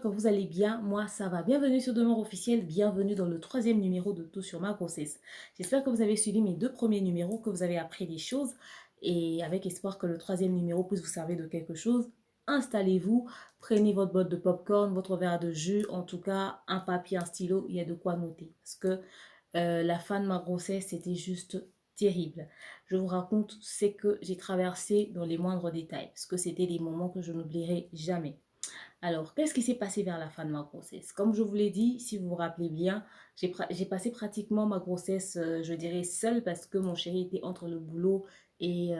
j'espère que vous allez bien. Moi, ça va. Bienvenue sur Demeure officielle, bienvenue dans le troisième numéro de Tout sur ma grossesse. J'espère que vous avez suivi mes deux premiers numéros, que vous avez appris des choses et avec espoir que le troisième numéro puisse vous servir de quelque chose. Installez-vous, prenez votre boîte de popcorn, votre verre de jus, en tout cas un papier, un stylo, il y a de quoi noter. Parce que la fin de ma grossesse, c'était juste terrible. Je vous raconte ce que j'ai traversé dans les moindres détails, parce que c'était des moments que je n'oublierai jamais. Alors, qu'est-ce qui s'est passé vers la fin de ma grossesse? Comme je vous l'ai dit, si vous vous rappelez bien, j'ai passé pratiquement ma grossesse, je dirais, seule parce que mon chéri était entre le boulot et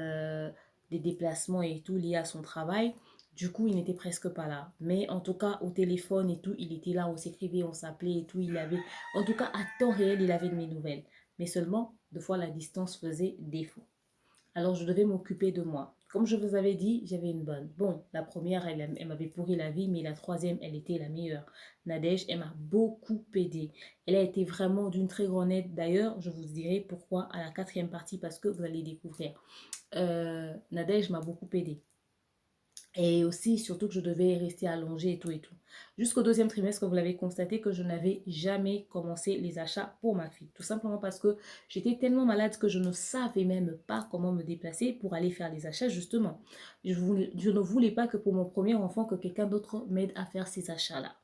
des déplacements et tout liés à son travail. Du coup, il n'était presque pas là. Mais en tout cas, au téléphone et tout, il était là, on s'écrivait, on s'appelait et tout. Il avait, en tout cas, à temps réel, il avait de mes nouvelles. Mais seulement, deux fois, la distance faisait défaut. Alors, je devais m'occuper de moi. Comme je vous avais dit, j'avais une bonne. Bon, la première, elle m'avait pourri la vie, mais la troisième, elle était la meilleure. Nadège, elle m'a beaucoup aidée. Elle a été vraiment d'une très grande aide. D'ailleurs, je vous dirai pourquoi à la quatrième partie, parce que vous allez découvrir. Nadège m'a beaucoup aidée. Et aussi, surtout que je devais rester allongée et tout et tout. Jusqu'au deuxième trimestre, vous l'avez constaté que je n'avais jamais commencé les achats pour ma fille. Tout simplement parce que j'étais tellement malade que je ne savais même pas comment me déplacer pour aller faire les achats, justement. Je ne voulais pas que pour mon premier enfant, que quelqu'un d'autre m'aide à faire ces achats-là.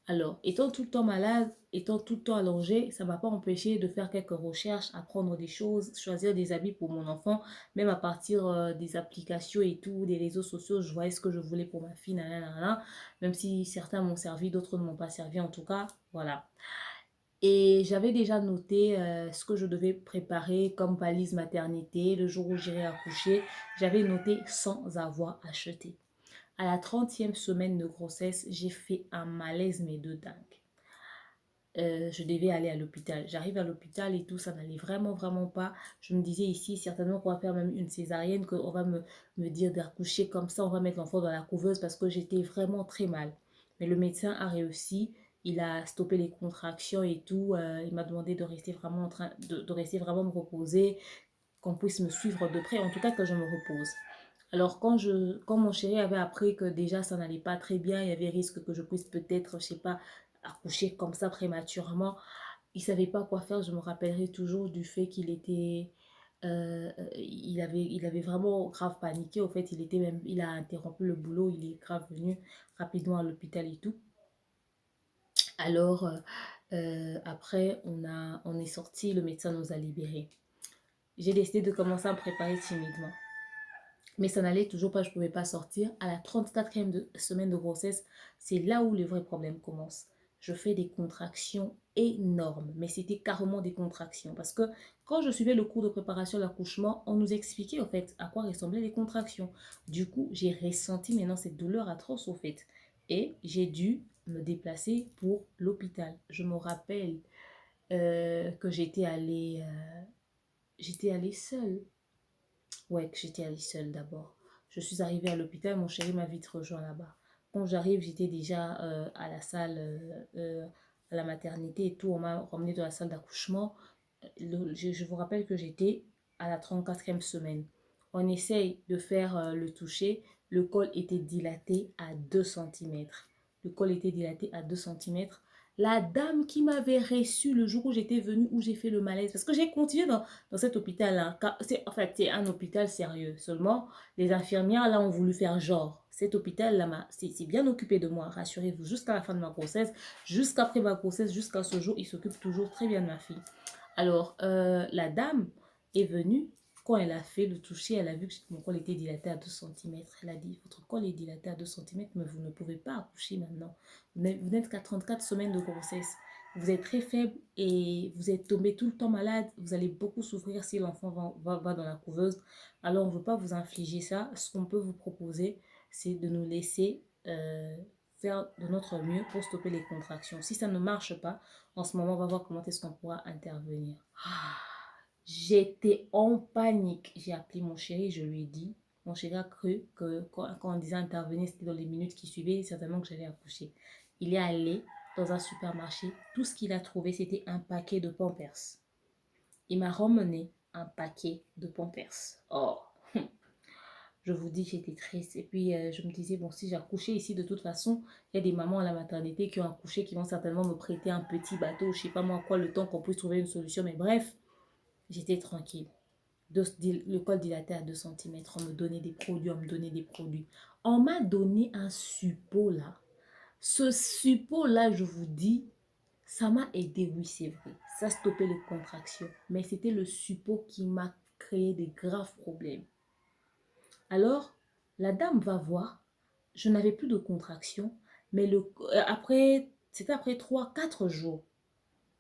Alors, étant tout le temps malade, étant tout le temps allongée, ça ne m'a pas empêché de faire quelques recherches, apprendre des choses, choisir des habits pour mon enfant, même à partir des applications et tout, des réseaux sociaux, je voyais ce que je voulais pour ma fille, nanana, même si certains m'ont servi, d'autres ne m'ont pas servi, en tout cas, voilà. Et j'avais déjà noté ce que je devais préparer comme valise maternité, le jour où j'irai accoucher, j'avais noté sans avoir acheté. À la 30e semaine de grossesse, j'ai fait un malaise, mais de dingue. Je devais aller à l'hôpital. J'arrive à l'hôpital et tout, ça n'allait vraiment, vraiment pas. Je me disais ici, certainement qu'on va faire même une césarienne, qu'on va me dire d'accoucher comme ça, on va mettre l'enfant dans la couveuse parce que j'étais vraiment très mal. Mais le médecin a réussi, il a stoppé les contractions et tout. Il m'a demandé de rester vraiment de rester vraiment me reposer, qu'on puisse me suivre de près, en tout cas que je me repose. Alors, quand mon chéri avait appris que déjà ça n'allait pas très bien, il y avait risque que je puisse peut-être, je sais pas, accoucher comme ça prématurément, il savait pas quoi faire. Je me rappellerai toujours du fait qu'il était, il avait vraiment grave paniqué. Au fait, il a interrompu le boulot, il est grave venu rapidement à l'hôpital et tout. Alors, après, on est sorti, le médecin nous a libérés. J'ai décidé de commencer à me préparer timidement. Mais ça n'allait toujours pas, je ne pouvais pas sortir. À la 34e semaine de grossesse, c'est là où le vrai problème commence. Je fais des contractions énormes, mais c'était carrément des contractions. Parce que quand je suivais le cours de préparation à l'accouchement, on nous expliquait en fait à quoi ressemblaient les contractions. Du coup, j'ai ressenti maintenant cette douleur atroce au fait. Et j'ai dû me déplacer pour l'hôpital. Je me rappelle que j'étais allée seule. Ouais, que j'étais allée seule d'abord. Je suis arrivée à l'hôpital, mon chéri m'a vite rejoint là-bas. Quand j'arrive, j'étais déjà à la salle, à la maternité et tout. On m'a ramenée dans la salle d'accouchement. Je vous rappelle que j'étais à la 34e semaine. On essaye de faire le toucher. Le col était dilaté à 2 centimètres. Le col était dilaté à 2 centimètres. La dame qui m'avait reçue le jour où j'étais venue, où j'ai fait le malaise, parce que j'ai continué dans cet hôpital-là. En fait, c'est un hôpital sérieux. Seulement, les infirmières, là, ont voulu faire genre. Cet hôpital-là, c'est bien occupé de moi. Rassurez-vous, jusqu'à la fin de ma grossesse, jusqu'après ma grossesse, jusqu'à ce jour, il s'occupe toujours très bien de ma fille. Alors, la dame est venue. Quand elle a fait le toucher, elle a vu que mon col était dilaté à 2 centimètres. Elle a dit, votre col est dilaté à 2 centimètres, mais vous ne pouvez pas accoucher maintenant. Vous n'êtes qu'à 34 semaines de grossesse. Vous êtes très faible et vous êtes tombé tout le temps malade. Vous allez beaucoup souffrir si l'enfant va dans la couveuse. Alors, on ne veut pas vous infliger ça. Ce qu'on peut vous proposer, c'est de nous laisser faire de notre mieux pour stopper les contractions. Si ça ne marche pas, en ce moment, on va voir comment est-ce qu'on pourra intervenir. J'étais en panique. J'ai appelé mon chéri, je lui ai dit. Mon chéri a cru que quand on disait intervenir, c'était dans les minutes qui suivaient, certainement que j'allais accoucher. Il est allé dans un supermarché. Tout ce qu'il a trouvé, c'était un paquet de Pampers. Il m'a ramené un paquet de Pampers. Oh, Je vous dis, j'étais triste. Et puis, je me disais, bon, si j'accouchais ici, de toute façon, il y a des mamans à la maternité qui ont accouché, qui vont certainement me prêter un petit bateau, je sais pas moi quoi, le temps qu'on puisse trouver une solution. Mais bref, j'étais tranquille. Le col dilaté à 2 centimètres. On me donnait des produits, on me donnait des produits. On m'a donné un suppôt là. Ce suppôt là, je vous dis, ça m'a aidé, oui, c'est vrai. Ça stoppait les contractions. Mais c'était le suppôt qui m'a créé des graves problèmes. Alors, la dame va voir. Je n'avais plus de contractions. Mais c'était après 3, 4 jours.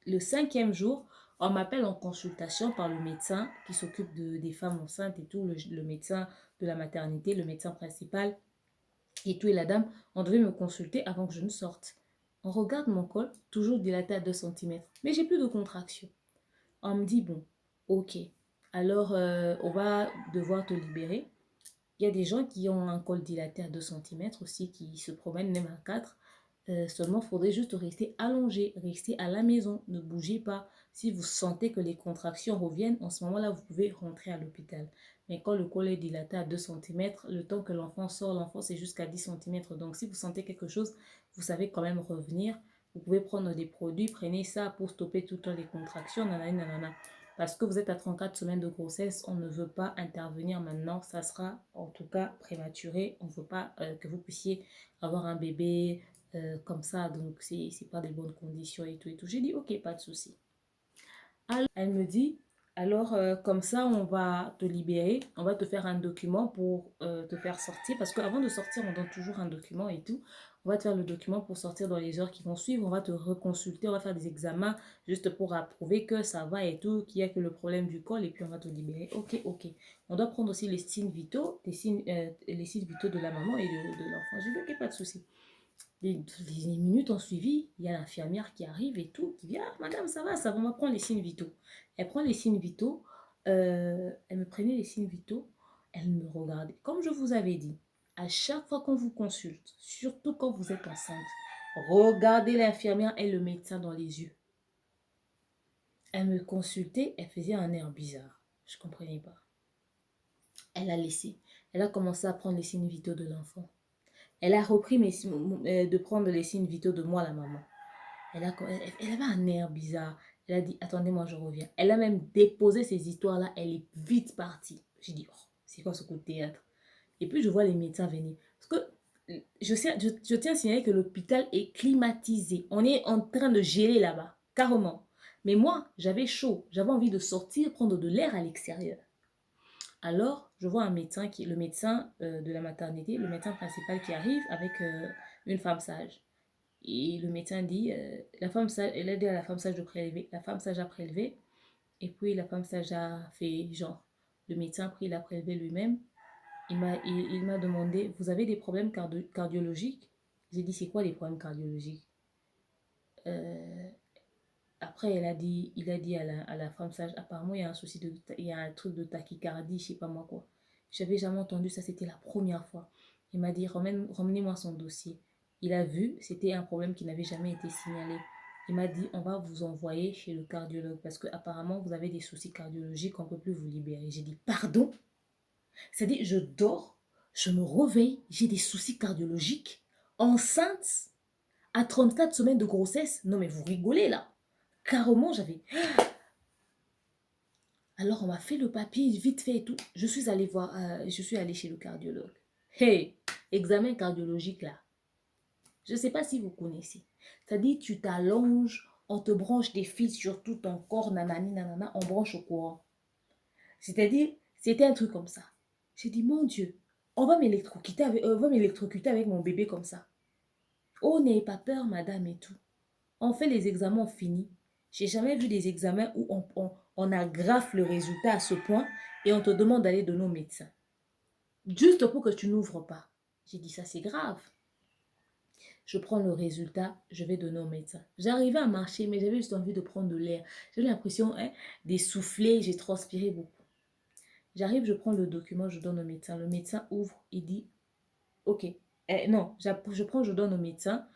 Le 5e jour, on m'appelle en consultation par le médecin qui s'occupe des femmes enceintes et tout, le médecin de la maternité, le médecin principal et tout. Et la dame, on devait me consulter avant que je ne sorte. On regarde mon col, toujours dilaté à 2 centimètres. Mais j'ai plus de contraction. On me dit, bon, ok, alors on va devoir te libérer. Il y a des gens qui ont un col dilaté à 2 centimètres aussi, qui se promènent même à 4. Seulement, il faudrait juste rester allongé, rester à la maison, ne bougez pas. Si vous sentez que les contractions reviennent, en ce moment-là, vous pouvez rentrer à l'hôpital. Mais quand le col est dilaté à 2 centimètres, le temps que l'enfant sort, l'enfant c'est jusqu'à 10 centimètres. Donc, si vous sentez quelque chose, vous savez quand même revenir. Vous pouvez prendre des produits, prenez ça pour stopper toutes les contractions, nanana, nanana. Parce que vous êtes à 34 semaines de grossesse, on ne veut pas intervenir maintenant. Ça sera en tout cas prématuré. On ne veut pas que vous puissiez avoir un bébé comme ça. Donc, c'est pas des bonnes conditions et tout et tout. J'ai dit, ok, pas de souci. Alors, elle me dit, alors comme ça, on va te libérer. On va te faire un document pour te faire sortir. Parce qu'avant de sortir, on donne toujours un document et tout. On va te faire le document pour sortir dans les heures qui vont suivre. On va te reconsulter. On va faire des examens juste pour approuver que ça va et tout, qu'il n'y a que le problème du col. Et puis, on va te libérer. Ok, ok. On doit prendre aussi les signes vitaux, les signes vitaux de la maman et de l'enfant. J'ai dit, ok, pas de souci. Les minutes ont suivi, il y a l'infirmière qui arrive et tout, qui dit, ah, madame, ça va, on va prendre les signes vitaux. Elle prend les signes vitaux, elle me prenait les signes vitaux, elle me regardait. Comme je vous avais dit, à chaque fois qu'on vous consulte, surtout quand vous êtes enceinte, regardez l'infirmière et le médecin dans les yeux. Elle me consultait, elle faisait un air bizarre. Je ne comprenais pas. Elle a laissé. Elle a commencé à prendre les signes vitaux de l'enfant. Elle a repris de prendre les signes vitaux de moi, la maman. Elle avait un air bizarre. Elle a dit, attendez-moi, je reviens. Elle a même déposé ces histoires-là. Elle est vite partie. J'ai dit, oh, c'est quoi ce coup de théâtre? Et puis, je vois les médecins venir. Parce que je tiens à signaler que l'hôpital est climatisé. On est en train de geler là-bas, carrément. Mais moi, j'avais chaud. J'avais envie de sortir, prendre de l'air à l'extérieur. Alors, je vois un médecin, le médecin de la maternité, le médecin principal qui arrive avec une femme sage. Et le médecin dit, la femme sage, elle a dit à la femme sage de prélever. La femme sage a prélevé. Et puis la femme sage a fait genre. Le médecin a pris, il a prélevé lui-même. Il m'a demandé, vous avez des problèmes cardiologiques? J'ai dit, c'est quoi les problèmes cardiologiques? Euh, Après, il a dit à la femme sage, apparemment, il y a un souci il y a un truc de tachycardie, je sais pas moi quoi. J'avais jamais entendu ça, c'était la première fois. Il m'a dit, ramenez-moi son dossier. Il a vu, c'était un problème qui n'avait jamais été signalé. Il m'a dit, on va vous envoyer chez le cardiologue parce que apparemment vous avez des soucis cardiologiques, on ne peut plus vous libérer. J'ai dit, pardon? C'est-à-dire, je dors, je me réveille, j'ai des soucis cardiologiques, enceinte, à 34 semaines de grossesse. Non mais vous rigolez là. Carrément, j'avais... Alors, on m'a fait le papier vite fait et tout. Je suis allée chez le cardiologue. Hey, examen cardiologique là. Je ne sais pas si vous connaissez. C'est-à-dire, tu t'allonges, on te branche des fils sur tout ton corps, nanani, nanana, on branche au courant. C'est-à-dire, c'était un truc comme ça. J'ai dit, mon Dieu, on va m'électrocuter avec mon bébé comme ça. Oh, n'ayez pas peur, madame et tout. On fait les examens, on finit. J'ai jamais vu des examens où on agrafe le résultat à ce point et on te demande d'aller donner au médecin. Juste pour que tu n'ouvres pas. J'ai dit, ça c'est grave. Je prends le résultat, je vais donner au médecin. J'arrivais à marcher, mais j'avais juste envie de prendre de l'air. J'avais l'impression d'essouffler, j'ai transpiré beaucoup. J'arrive, je prends le document, je donne au médecin. Le médecin ouvre, il dit, ok. Non, je donne au médecin.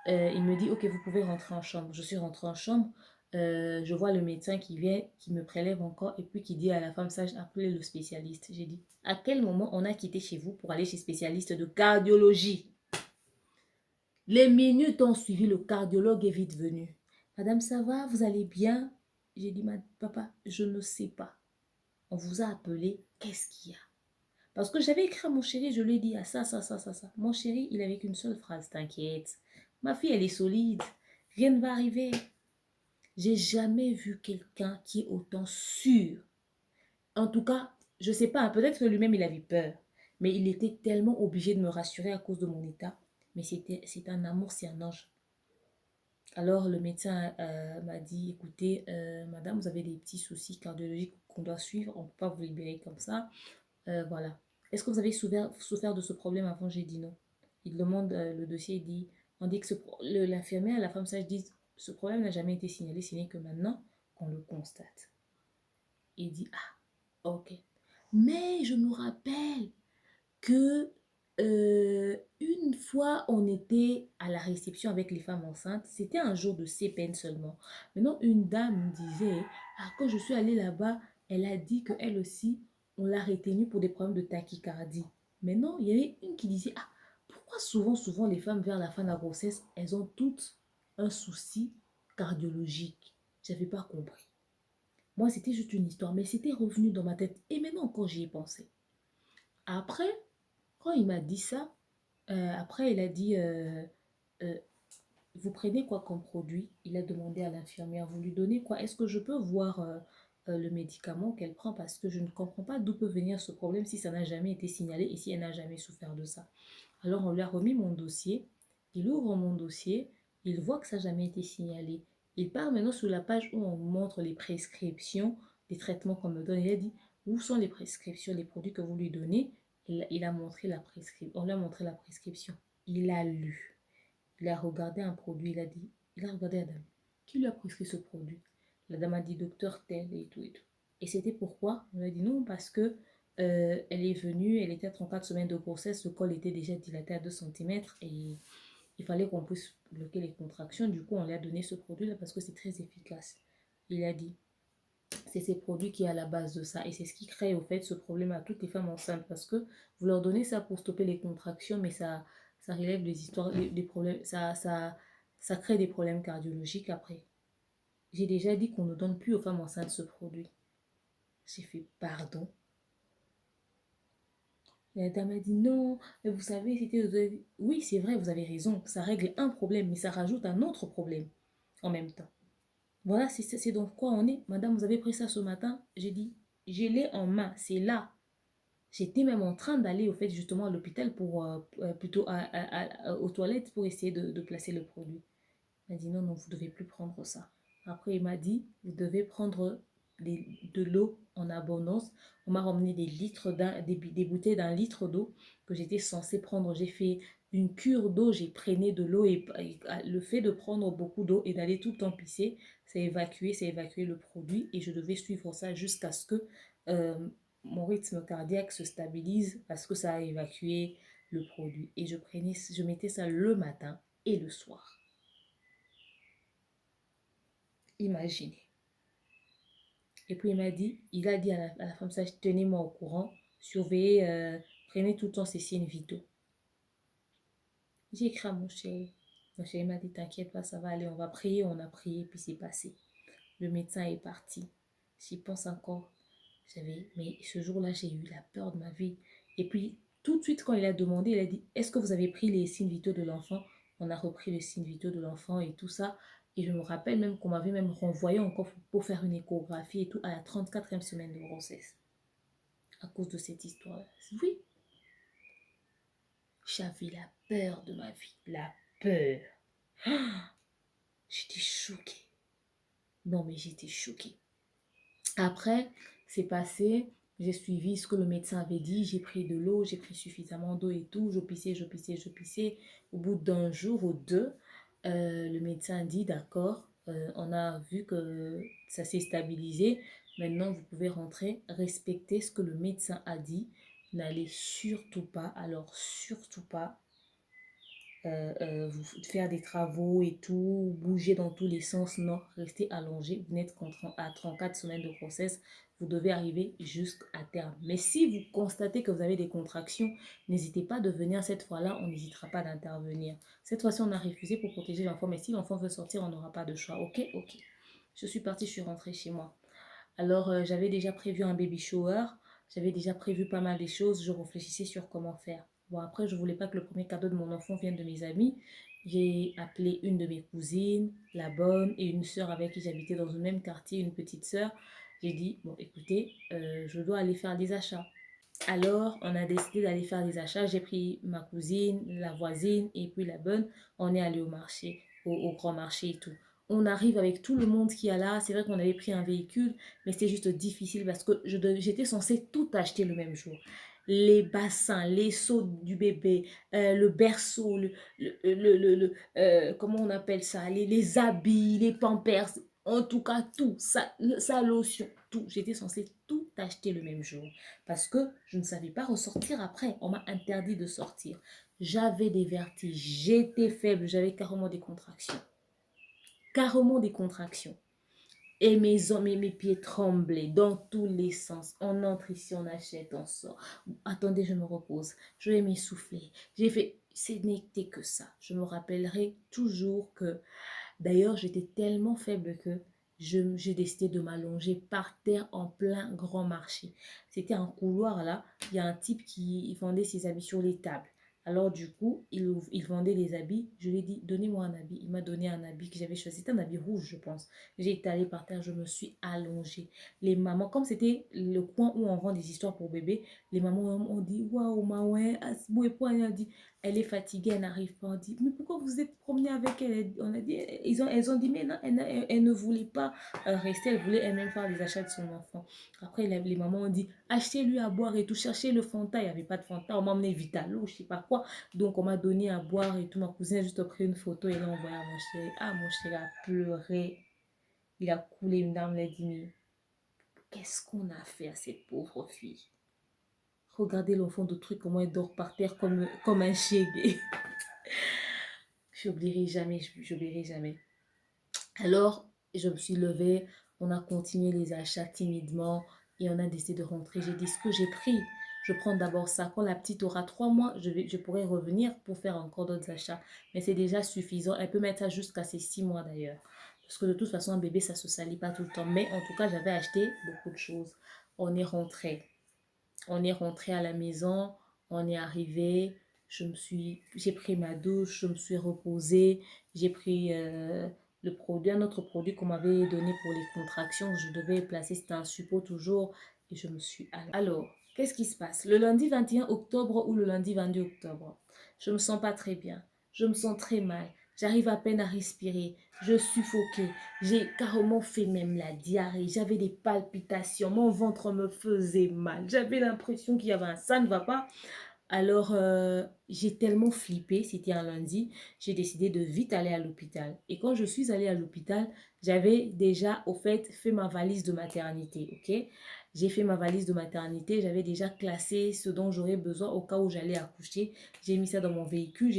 Il me dit, ok, vous pouvez rentrer en chambre. Je suis rentrée en chambre. Je vois le médecin qui vient, qui me prélève encore et puis qui dit à la femme sage, appelez le spécialiste. J'ai dit, à quel moment on a quitté chez vous pour aller chez spécialiste de cardiologie? Les minutes ont suivi, le cardiologue est vite venu. Madame, ça va, vous allez bien? J'ai dit, papa, je ne sais pas. On vous a appelé, qu'est-ce qu'il y a? Parce que j'avais écrit à mon chéri, je lui ai dit, ah ça. Mon chéri, il avait qu'une seule phrase, t'inquiète. Ma fille, elle est solide, rien ne va arriver. J'ai jamais vu quelqu'un qui est autant sûr. En tout cas, je sais pas, peut-être que lui-même, il avait peur. Mais il était tellement obligé de me rassurer à cause de mon état. Mais c'est un amour, c'est un ange. Alors, le médecin m'a dit, écoutez, madame, vous avez des petits soucis cardiologiques qu'on doit suivre. On ne peut pas vous libérer comme ça. Voilà. Est-ce que vous avez souffert de ce problème avant? J'ai dit non. Il demande le dossier, il dit, on dit que l'infirmière, la femme sage dit, ce problème n'a jamais été signalé, ce n'est que maintenant qu'on le constate. Il dit, ah, ok. Mais je me rappelle que une fois, on était à la réception avec les femmes enceintes. C'était un jour de CPN seulement. Maintenant, une dame me disait, ah, quand je suis allée là-bas, elle a dit qu'elle aussi, on l'a retenue pour des problèmes de tachycardie. Maintenant, il y avait une qui disait, ah, pourquoi souvent, les femmes vers la fin de la grossesse, elles ont toutes un souci cardiologique. Je n'avais pas compris. Moi, c'était juste une histoire, mais c'était revenu dans ma tête. Et maintenant encore, j'y ai pensé. Après, quand il m'a dit ça, après, il a dit, euh, vous prenez quoi comme produit? Il a demandé à l'infirmière, vous lui donnez quoi? Est-ce que je peux voir le médicament qu'elle prend parce que je ne comprends pas d'où peut venir ce problème si ça n'a jamais été signalé et si elle n'a jamais souffert de ça. Alors, on lui a remis mon dossier. Il ouvre mon dossier. Il voit que ça n'a jamais été signalé. Il part maintenant sur la page où on montre les prescriptions des traitements qu'on me donne. Il a dit, où sont les prescriptions, les produits que vous lui donnez? Il a montré la prescription. On lui a montré la prescription. Il a lu. Il a regardé un produit. Il a regardé la dame. Qui lui a prescrit ce produit? La dame a dit docteur tel et tout et tout. Et c'était pourquoi? On lui a dit non, parce que elle est venue, elle était à 34 semaines de grossesse, le col était déjà dilaté à 2 cm et il fallait qu'on puisse bloquer les contractions. Du coup, on lui a donné ce produit-là parce que c'est très efficace. Il a dit, c'est ces produits qui est à la base de ça. Et c'est ce qui crée au fait ce problème à toutes les femmes enceintes. Parce que vous leur donnez ça pour stopper les contractions, mais ça relève des histoires, des problèmes, ça crée des problèmes cardiologiques après. J'ai déjà dit qu'on ne donne plus aux femmes enceintes ce produit. J'ai fait pardon. La dame a dit non, mais vous savez, c'était... Oui, c'est vrai, vous avez raison. Ça règle un problème, mais ça rajoute un autre problème en même temps. Voilà, c'est donc quoi on est. Madame, vous avez pris ça ce matin? J'ai dit, j'ai l'ai en main, c'est là. J'étais même en train d'aller au fait justement à l'hôpital pour plutôt aux toilettes pour essayer de placer le produit. Il m'a dit non, vous ne devez plus prendre ça. Après, il m'a dit, vous devez prendre de l'eau en abondance. On m'a ramené des litres, des bouteilles d'un litre d'eau que j'étais censée prendre. J'ai fait une cure d'eau, j'ai pris de l'eau et le fait de prendre beaucoup d'eau et d'aller tout le temps pisser, c'est évacué le produit et je devais suivre ça jusqu'à ce que euh, mon rythme cardiaque se stabilise parce que ça a évacué le produit. Et je mettais ça le matin et le soir. Imaginez. Et puis il a dit à la femme sage, tenez-moi au courant, surveillez, prenez tout le temps ces signes vitaux. J'ai écrit à mon chéri. Mon chéri m'a dit, t'inquiète pas, ça va aller, on va prier, on a prié, puis c'est passé. Le médecin est parti. J'y pense encore. Mais ce jour-là, j'ai eu la peur de ma vie. Et puis, tout de suite, quand il a demandé, il a dit, est-ce que vous avez pris les signes vitaux de l'enfant? On a repris les signes vitaux de l'enfant et tout ça. Et je me rappelle même qu'on m'avait même renvoyé encore pour faire une échographie et tout à la 34e semaine de grossesse. À cause de cette histoire-là. Oui, j'avais la peur de ma vie. La peur. J'étais choquée. Non, mais j'étais choquée. Après, c'est passé. J'ai suivi ce que le médecin avait dit. J'ai pris de l'eau, j'ai pris suffisamment d'eau et tout. Je pissais. Au bout d'un jour ou deux, le médecin dit, d'accord, on a vu que ça s'est stabilisé. Maintenant, vous pouvez rentrer, respecter ce que le médecin a dit. N'allez surtout pas, alors surtout pas, faire des travaux et tout, bouger dans tous les sens. Non, restez allongé. Vous n'êtes qu'à 34 semaines de grossesse. Vous devez arriver jusqu'à terme. Mais si vous constatez que vous avez des contractions, n'hésitez pas de venir cette fois-là. On n'hésitera pas d'intervenir. Cette fois-ci, on a refusé pour protéger l'enfant. Mais si l'enfant veut sortir, on n'aura pas de choix. Ok, ok. Je suis partie, je suis rentrée chez moi. Alors, j'avais déjà prévu un baby shower. J'avais déjà prévu pas mal de choses. Je réfléchissais sur comment faire. Bon, après, je voulais pas que le premier cadeau de mon enfant vienne de mes amis. J'ai appelé une de mes cousines, la bonne, et une sœur avec qui j'habitais dans le même quartier, une petite sœur. J'ai dit, bon, écoutez, je dois aller faire des achats. Alors, on a décidé d'aller faire des achats. J'ai pris ma cousine, la voisine et puis la bonne. On est allé au marché, au grand marché et tout. On arrive avec tout le monde qui est là. C'est vrai qu'on avait pris un véhicule, mais c'était juste difficile parce que j'étais censée tout acheter le même jour. Les bassins, les seaux du bébé, le berceau, comment on appelle ça, les habits, les pampers, en tout cas tout, sa lotion, tout. J'étais censée tout acheter le même jour parce que je ne savais pas ressortir après. On m'a interdit de sortir. J'avais des vertiges, j'étais faible, j'avais carrément des contractions. Carrément des contractions. Et mes pieds tremblaient dans tous les sens. On entre ici, on achète, on sort. Attendez, je me repose. Je vais m'essouffler. J'ai fait, ce n'était que ça. Je me rappellerai toujours que, d'ailleurs, j'étais tellement faible que j'ai décidé de m'allonger par terre en plein grand marché. C'était un couloir là. Il y a un type qui vendait ses habits sur les tables. Alors du coup, il vendait des habits. Je lui ai dit, donnez-moi un habit. Il m'a donné un habit que j'avais choisi. C'était un habit rouge, je pense. J'ai étalé par terre, je me suis allongée. Les mamans, comme c'était le coin où on vend des histoires pour bébés, les mamans ont dit, waouh, ma ouais, elle a dit, elle est fatiguée, elle n'arrive pas. On dit, mais pourquoi vous êtes promené avec elle? On a dit, elles ont dit, mais non, elle ne voulait pas rester, elle voulait elle-même faire les achats de son enfant. Après, les mamans ont dit, achetez-lui à boire et tout, cherchez le Fanta. Il n'y avait pas de Fanta, on m'a amené Vitalo, je ne sais pas quoi. Donc, on m'a donné à boire et tout. Ma cousine a juste pris une photo et l'a envoyée à mon chéri. Ah, mon chéri a pleuré. Il a coulé une larme, il a dit, mais qu'est-ce qu'on a fait à cette pauvre fille? Regardez l'enfant de truc, comment elle dort par terre comme un chégué. J'oublierai jamais, j'oublierai jamais. Alors, je me suis levée, on a continué les achats timidement et on a décidé de rentrer. J'ai dit ce que j'ai pris. Je prends d'abord ça. Quand la petite aura 3 mois, je pourrai revenir pour faire encore d'autres achats. Mais c'est déjà suffisant. Elle peut mettre ça jusqu'à ses 6 mois d'ailleurs. Parce que de toute façon, un bébé, ça ne se salit pas tout le temps. Mais en tout cas, j'avais acheté beaucoup de choses. On est rentré. On est rentré à la maison. On est arrivé. J'ai pris ma douche. Je me suis reposée. J'ai pris un autre produit qu'on m'avait donné pour les contractions. Je devais placer, c'était un suppôt toujours. Et je me suis allée. Alors, qu'est-ce qui se passe? Le lundi 21 octobre ou le lundi 22 octobre, je me sens pas très bien. Je me sens très mal. J'arrive à peine à respirer. Je suffoquais. J'ai carrément fait même la diarrhée. J'avais des palpitations. Mon ventre me faisait mal. J'avais l'impression qu'il y avait un ça ne va pas. Alors, j'ai tellement flippé, c'était un lundi, j'ai décidé de vite aller à l'hôpital. Et quand je suis allée à l'hôpital, j'avais déjà, au fait, fait ma valise de maternité, ok? J'ai fait ma valise de maternité, j'avais déjà classé ce dont j'aurais besoin au cas où j'allais accoucher. J'ai mis ça dans mon véhicule,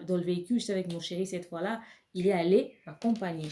dans le véhicule, j'étais avec mon chéri cette fois-là. Il est allé m'accompagner.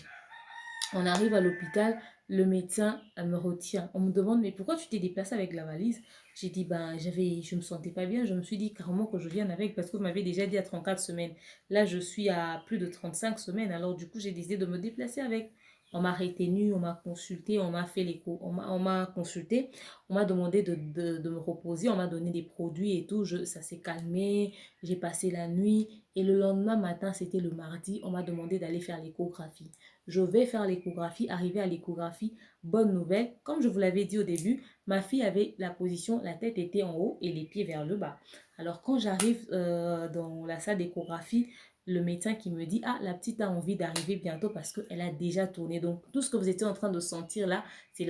On arrive à l'hôpital, le médecin me retient. On me demande, mais pourquoi tu t'es déplacé avec la valise? J'ai dit, ben, je me sentais pas bien. Je me suis dit carrément que je vienne avec parce que vous m'avez déjà dit à 34 semaines. Là, je suis à plus de 35 semaines. Alors, du coup, j'ai décidé de me déplacer avec. On m'a retenu, on m'a consulté, on m'a fait l'écho, on m'a consulté, on m'a demandé de me reposer, on m'a donné des produits et tout. Ça s'est calmé, j'ai passé la nuit et le lendemain matin, c'était le mardi, on m'a demandé d'aller faire l'échographie. Je vais faire l'échographie, arriver à l'échographie, bonne nouvelle, comme je vous l'avais dit au début, ma fille avait la position, la tête était en haut et les pieds vers le bas. Alors quand j'arrive dans la salle d'échographie, le médecin qui me dit, ah, la petite a envie d'arriver bientôt parce qu'elle a déjà tourné. Donc tout ce que vous étiez en train de sentir là, c'est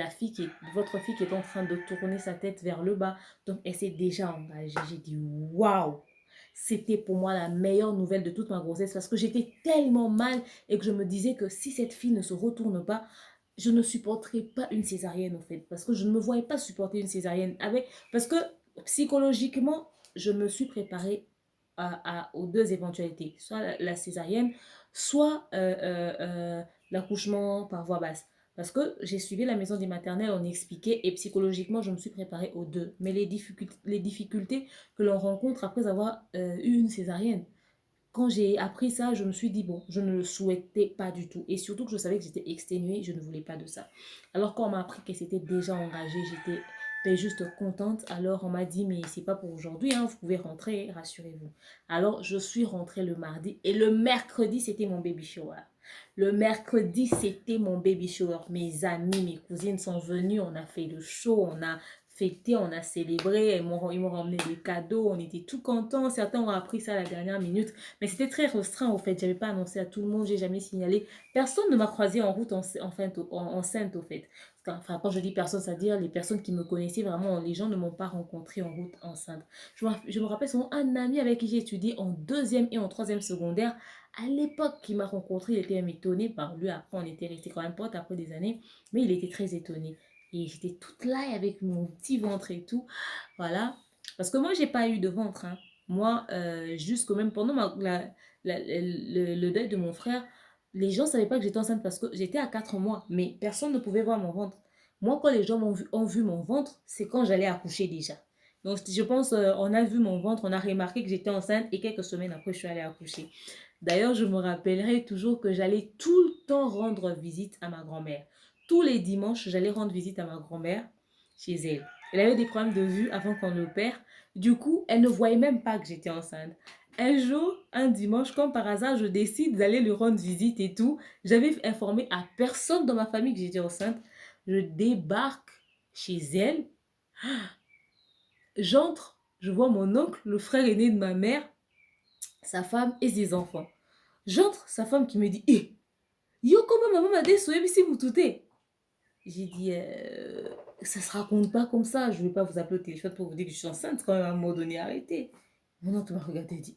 votre fille qui est en train de tourner sa tête vers le bas. Donc elle s'est déjà engagée. J'ai dit, waouh! C'était pour moi la meilleure nouvelle de toute ma grossesse parce que j'étais tellement mal et que je me disais que si cette fille ne se retourne pas, je ne supporterai pas une césarienne en fait. Parce que je ne me voyais pas supporter une césarienne parce que psychologiquement, je me suis préparée aux deux éventualités, soit la césarienne, soit l'accouchement par voie basse. Parce que j'ai suivi la maison des maternelles, on expliquait, et psychologiquement, je me suis préparée aux deux. Mais les difficultés que l'on rencontre après avoir eu une césarienne, quand j'ai appris ça, je me suis dit, bon, je ne le souhaitais pas du tout. Et surtout que je savais que j'étais exténuée, je ne voulais pas de ça. Alors quand on m'a appris que c'était déjà engagé, j'étais ben, juste contente. Alors on m'a dit, mais c'est pas pour aujourd'hui, hein, vous pouvez rentrer, rassurez-vous. Alors je suis rentrée le mardi et le mercredi, c'était mon baby shower. Le mercredi, c'était mon baby shower. Mes amis, mes cousines sont venues, on a fait le show, on a fêté, on a célébré, ils m'ont ramené des cadeaux, on était tout contents. Certains ont appris ça à la dernière minute. Mais c'était très restreint au fait. J'avais pas annoncé à tout le monde, j'ai jamais signalé. Personne ne m'a croisé en route enceinte au fait. Enfin, quand je dis personne, c'est-à-dire les personnes qui me connaissaient vraiment, les gens ne m'ont pas rencontré en route enceinte. Je me rappelle souvent un ami avec qui j'ai étudié en deuxième et en troisième secondaire. À l'époque, qui m'a rencontré, il était même étonné par lui. Après, on était restés quand même potes après des années, mais il était très étonné. Et j'étais toute là avec mon petit ventre et tout. Voilà. Parce que moi, j'ai pas eu de ventre, hein. Moi, jusque même pendant le deuil de mon frère, les gens ne savaient pas que j'étais enceinte parce que j'étais à 4 mois, mais personne ne pouvait voir mon ventre. Moi, quand les gens ont vu mon ventre, c'est quand j'allais accoucher déjà. Donc, je pense, on a vu mon ventre, on a remarqué que j'étais enceinte et quelques semaines après, je suis allée accoucher. D'ailleurs, je me rappellerai toujours que j'allais tout le temps rendre visite à ma grand-mère. Tous les dimanches, j'allais rendre visite à ma grand-mère chez elle. Elle avait des problèmes de vue avant qu'on l'opère. Du coup, elle ne voyait même pas que j'étais enceinte. Un jour, un dimanche, comme par hasard, je décide d'aller lui rendre visite et tout. J'avais informé à personne dans ma famille que j'étais enceinte. Je débarque chez elle. J'entre, je vois mon oncle, le frère aîné de ma mère, sa femme et ses enfants. J'entre, sa femme qui me dit, eh, yo, comment maman m'a dit, soyez si vous toutez. J'ai dit, ça se raconte pas comme ça. Je vais pas vous appeler au téléphone pour vous dire que je suis enceinte quand même à un moment donné. Arrêtez. Mon oncle m'a regardé et dit,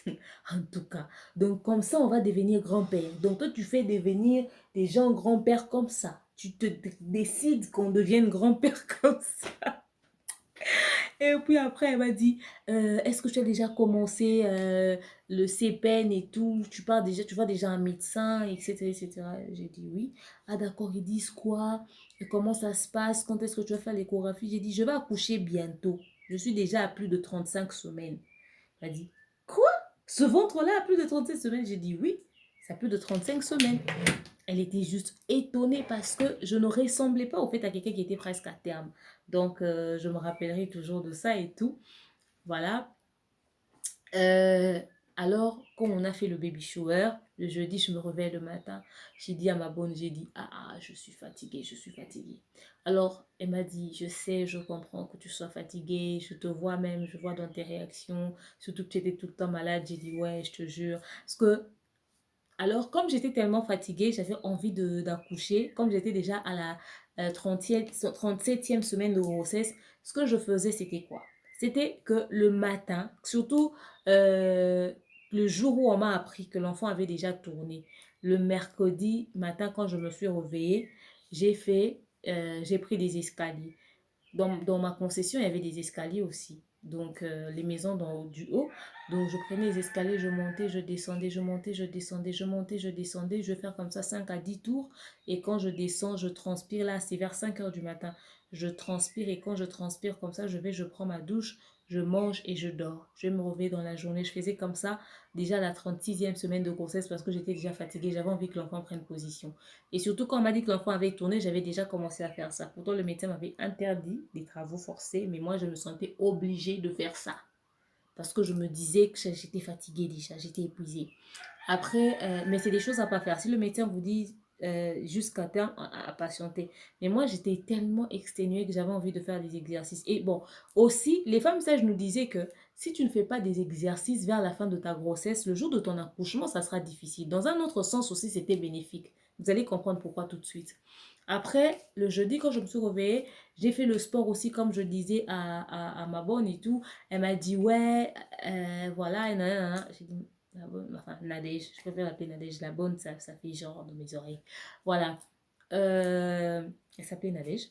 en tout cas, donc comme ça, on va devenir grand-père. Donc toi, tu fais devenir des gens grand-père comme ça. Tu te décides qu'on devienne grand-père comme ça. Et puis après, elle m'a dit, est-ce que tu as déjà commencé le CPN et tout? Tu vois déjà un médecin, etc., etc. J'ai dit oui. Ah d'accord, ils disent quoi? Et comment ça se passe? Quand est-ce que tu vas faire l'échographie? J'ai dit, je vais accoucher bientôt. Je suis déjà à plus de 35 semaines. Elle a dit, quoi? Ce ventre-là a plus de 37 semaines? J'ai dit oui, ça a plus de 35 semaines. Elle était juste étonnée parce que je ne ressemblais pas au fait à quelqu'un qui était presque à terme. Donc, je me rappellerai toujours de ça et tout. Voilà. Euh, alors, quand on a fait le baby shower, le jeudi, je me réveille le matin. J'ai dit à ma bonne, j'ai dit, je suis fatiguée, je suis fatiguée. Alors, elle m'a dit, je sais, je comprends que tu sois fatiguée, je te vois même, je vois dans tes réactions, surtout que tu étais tout le temps malade. J'ai dit, ouais, je te jure. Parce que alors, comme j'étais tellement fatiguée, j'avais envie d'accoucher. Comme j'étais déjà à la 37e semaine de grossesse, ce que je faisais, c'était quoi? C'était que le matin, surtout euh, le jour où on m'a appris que l'enfant avait déjà tourné, le mercredi matin, quand je me suis réveillée, j'ai pris des escaliers. Dans ma concession, il y avait des escaliers aussi. Donc, les maisons du haut. Donc, je prenais les escaliers, je montais, je descendais, je montais, je descendais, je montais, je descendais. Je vais faire comme ça 5 à 10 tours. Et quand je descends, je transpire. Là, c'est vers 5 heures du matin. Je transpire et quand je transpire comme ça, je prends ma douche, je mange et je dors. Je vais me réveiller dans la journée. Je faisais comme ça déjà la 36e semaine de grossesse parce que j'étais déjà fatiguée. J'avais envie que l'enfant prenne position. Et surtout, quand on m'a dit que l'enfant avait tourné, j'avais déjà commencé à faire ça. Pourtant, le médecin m'avait interdit des travaux forcés, mais moi, je me sentais obligée de faire ça. Parce que je me disais que j'étais fatiguée déjà, j'étais épuisée. Après, mais c'est des choses à ne pas faire. Si le médecin vous dit jusqu'à terme, à patienter. Mais moi, j'étais tellement exténuée que j'avais envie de faire des exercices. Et bon, aussi, les femmes sages nous disaient que si tu ne fais pas des exercices vers la fin de ta grossesse, le jour de ton accouchement, ça sera difficile. Dans un autre sens aussi, c'était bénéfique. Vous allez comprendre pourquoi tout de suite. Après, le jeudi, quand je me suis réveillée, j'ai fait le sport aussi, comme je disais à ma bonne et tout. Elle m'a dit, ouais, voilà, et nanana. J'ai dit, la bonne, enfin, Nadège, je préfère l'appeler Nadège. La bonne, ça fait genre dans mes oreilles. Voilà. Elle s'appelait Nadège.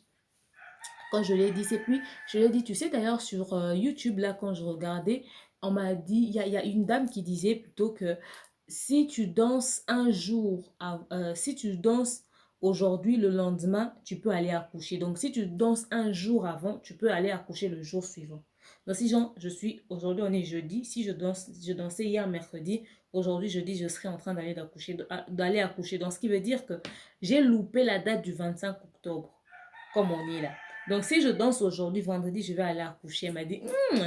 Quand je l'ai dit, c'est puis, je lui ai dit, tu sais d'ailleurs sur YouTube, là, quand je regardais, On m'a dit, il y a une dame qui disait plutôt que si tu danses un jour, si tu danses aujourd'hui, le lendemain, tu peux aller accoucher. Donc, si tu danses un jour avant, tu peux aller accoucher le jour suivant. Donc, si genre, aujourd'hui, on est jeudi, si je dansais hier mercredi, aujourd'hui, jeudi, je serai en train d'aller accoucher. Donc, ce qui veut dire que j'ai loupé la date du 25 octobre, comme on est là. Donc, si je danse aujourd'hui, vendredi, je vais aller accoucher. Elle m'a dit,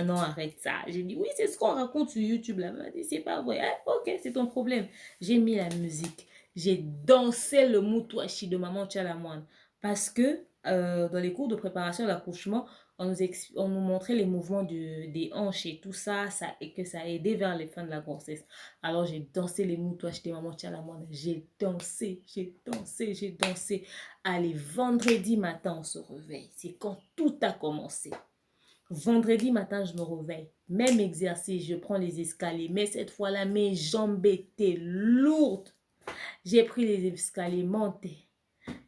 non, arrête ça. J'ai dit, oui, c'est ce qu'on raconte sur YouTube là. Elle m'a dit, c'est pas vrai. Ah, ok, c'est ton problème. J'ai mis la musique. J'ai dansé le Moutouachi de Maman Tchalamouane. Parce que dans les cours de préparation à l'accouchement, on nous montrait les mouvements des hanches et tout ça, et que ça a aidé vers les fins de la grossesse. Alors, j'ai dansé les Moutouachi de Maman Tchalamouane. J'ai dansé, j'ai dansé, j'ai dansé. Allez, vendredi matin, on se réveille. C'est quand tout a commencé. Vendredi matin, je me réveille. Même exercice, je prends les escaliers. Mais cette fois-là, mes jambes étaient lourdes. J'ai pris les escaliers, monter,